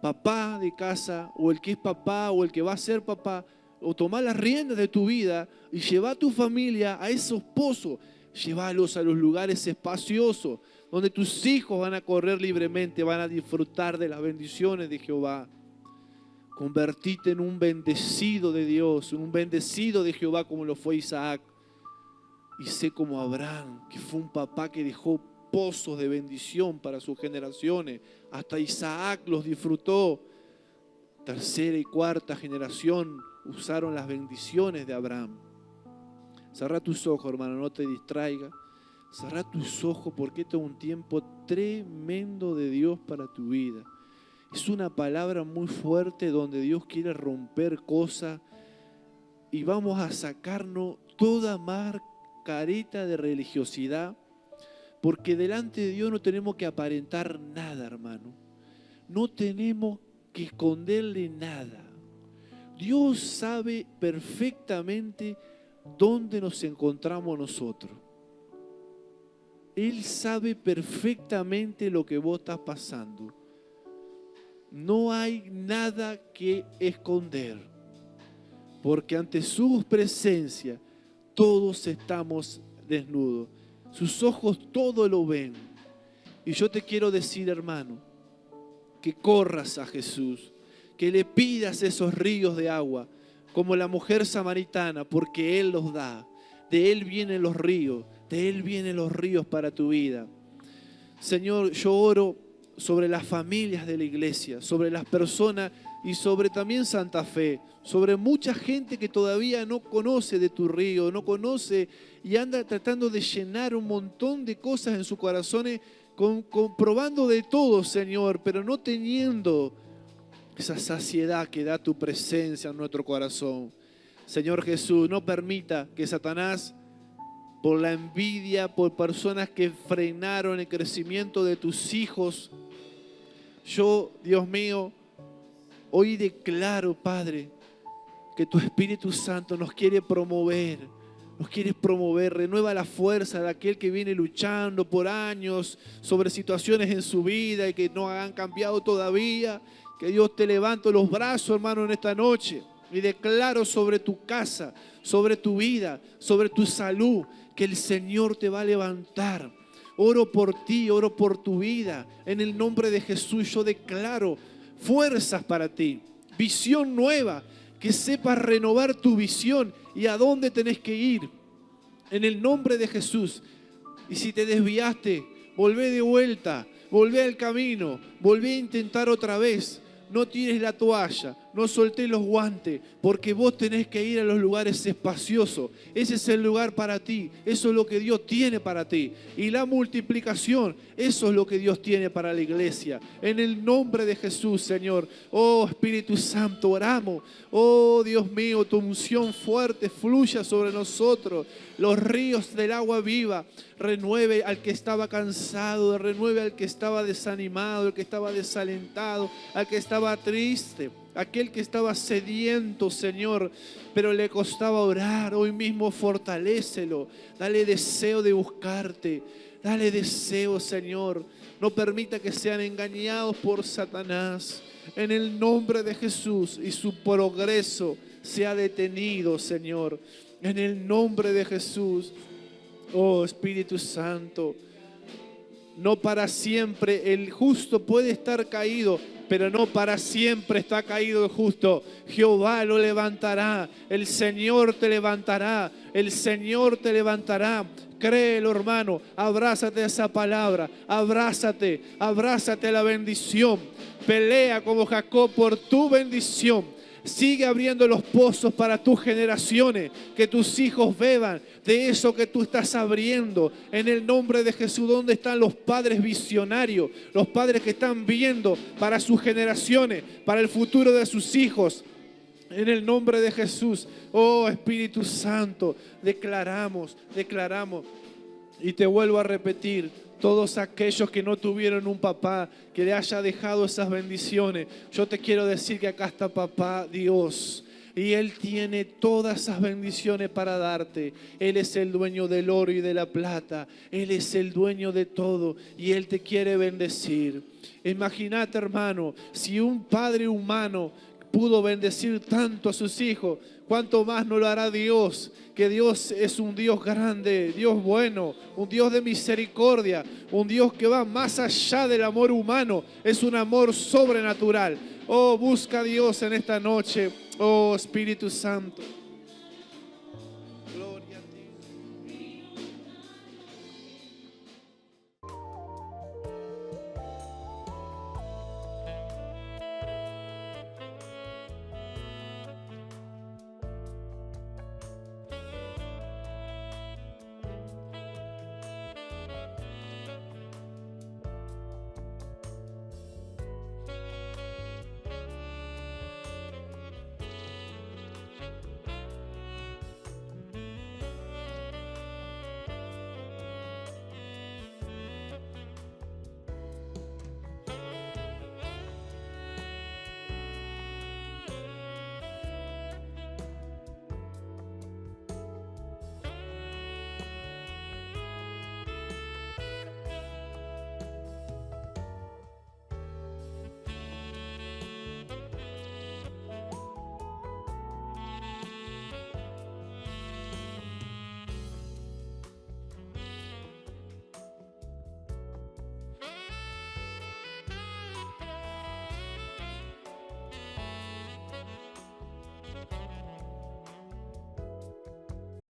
Papá de casa, o el que es papá, o el que va a ser papá, o tomá las riendas de tu vida y lleva a tu familia a esos pozos. Llévalos a los lugares espaciosos, donde tus hijos van a correr libremente, van a disfrutar de las bendiciones de Jehová. Convertite en un bendecido de Dios, un bendecido de Jehová como lo fue Isaac. Y sé como Abraham, que fue un papá que dejó pozos de bendición para sus generaciones. Hasta Isaac los disfrutó. Tercera y cuarta generación usaron las bendiciones de Abraham. Cerrá tus ojos, hermano, no te distraigas. Cerrá tus ojos porque este es un tiempo tremendo de Dios para tu vida. Es una palabra muy fuerte donde Dios quiere romper cosas y vamos a sacarnos toda careta de religiosidad, porque delante de Dios no tenemos que aparentar nada, hermano. No tenemos que esconderle nada. Dios sabe perfectamente dónde nos encontramos nosotros. Él sabe perfectamente lo que vos estás pasando. No hay nada que esconder, porque ante su presencia todos estamos desnudos. Sus ojos todo lo ven. Y yo te quiero decir, hermano, que corras a Jesús, que le pidas esos ríos de agua, como la mujer samaritana, porque Él los da. De Él vienen los ríos, de Él vienen los ríos para tu vida. Señor, yo oro sobre las familias de la iglesia, sobre las personas y sobre también Santa Fe, sobre mucha gente que todavía no conoce de tu río, no conoce y anda tratando de llenar un montón de cosas en sus corazones, comprobando de todo, Señor, pero no teniendo esa saciedad que da tu presencia en nuestro corazón. Señor Jesús, no permita que Satanás, por la envidia, por personas que frenaron el crecimiento de tus hijos, yo, Dios mío, hoy declaro, Padre, que tu Espíritu Santo nos quiere promover, renueva la fuerza de aquel que viene luchando por años sobre situaciones en su vida y que no han cambiado todavía. Que Dios te levante los brazos, hermano, en esta noche y declaro sobre tu casa, sobre tu vida, sobre tu salud, que el Señor te va a levantar. Oro por ti, oro por tu vida. En el nombre de Jesús yo declaro fuerzas para ti, visión nueva, que sepas renovar tu visión y a dónde tenés que ir. En el nombre de Jesús. Y si te desviaste, volvé de vuelta, volvé al camino, volvé a intentar otra vez. No tires la toalla, no soltés los guantes, porque vos tenés que ir a los lugares espaciosos. Ese es el lugar para ti, eso es lo que Dios tiene para ti. Y la multiplicación, eso es lo que Dios tiene para la iglesia. En el nombre de Jesús, Señor. Oh Espíritu Santo, oramos. Oh Dios mío, tu unción fuerte fluya sobre nosotros. Los ríos del agua viva. Renueve al que estaba cansado, renueve al que estaba desanimado, al que estaba desalentado, al que estaba triste, aquel que estaba sediento, Señor, pero le costaba orar. Hoy mismo fortalécelo, dale deseo de buscarte, dale deseo, Señor. No permita que sean engañados por Satanás. En el nombre de Jesús, y su progreso sea detenido, Señor. En el nombre de Jesús. Oh Espíritu Santo, no para siempre el justo puede estar caído, pero no para siempre está caído el justo. Jehová lo levantará, el Señor te levantará, el Señor te levantará. Créelo, hermano, abrázate a esa palabra, abrázate a la bendición. Pelea como Jacob por tu bendición. Sigue abriendo los pozos para tus generaciones, que tus hijos beban de eso que tú estás abriendo. En el nombre de Jesús, ¿dónde están los padres visionarios? Los padres que están viendo para sus generaciones, para el futuro de sus hijos. En el nombre de Jesús, oh Espíritu Santo, declaramos. Y te vuelvo a repetir, todos aquellos que no tuvieron un papá que le haya dejado esas bendiciones, yo te quiero decir que acá está papá Dios. Y Él tiene todas esas bendiciones para darte. Él es el dueño del oro y de la plata. Él es el dueño de todo y Él te quiere bendecir. Imagínate, hermano, si un padre humano pudo bendecir tanto a sus hijos, ¿cuánto más no lo hará Dios? Que Dios es un Dios grande, Dios bueno, un Dios de misericordia, un Dios que va más allá del amor humano, es un amor sobrenatural. Oh, busca a Dios en esta noche, oh Espíritu Santo.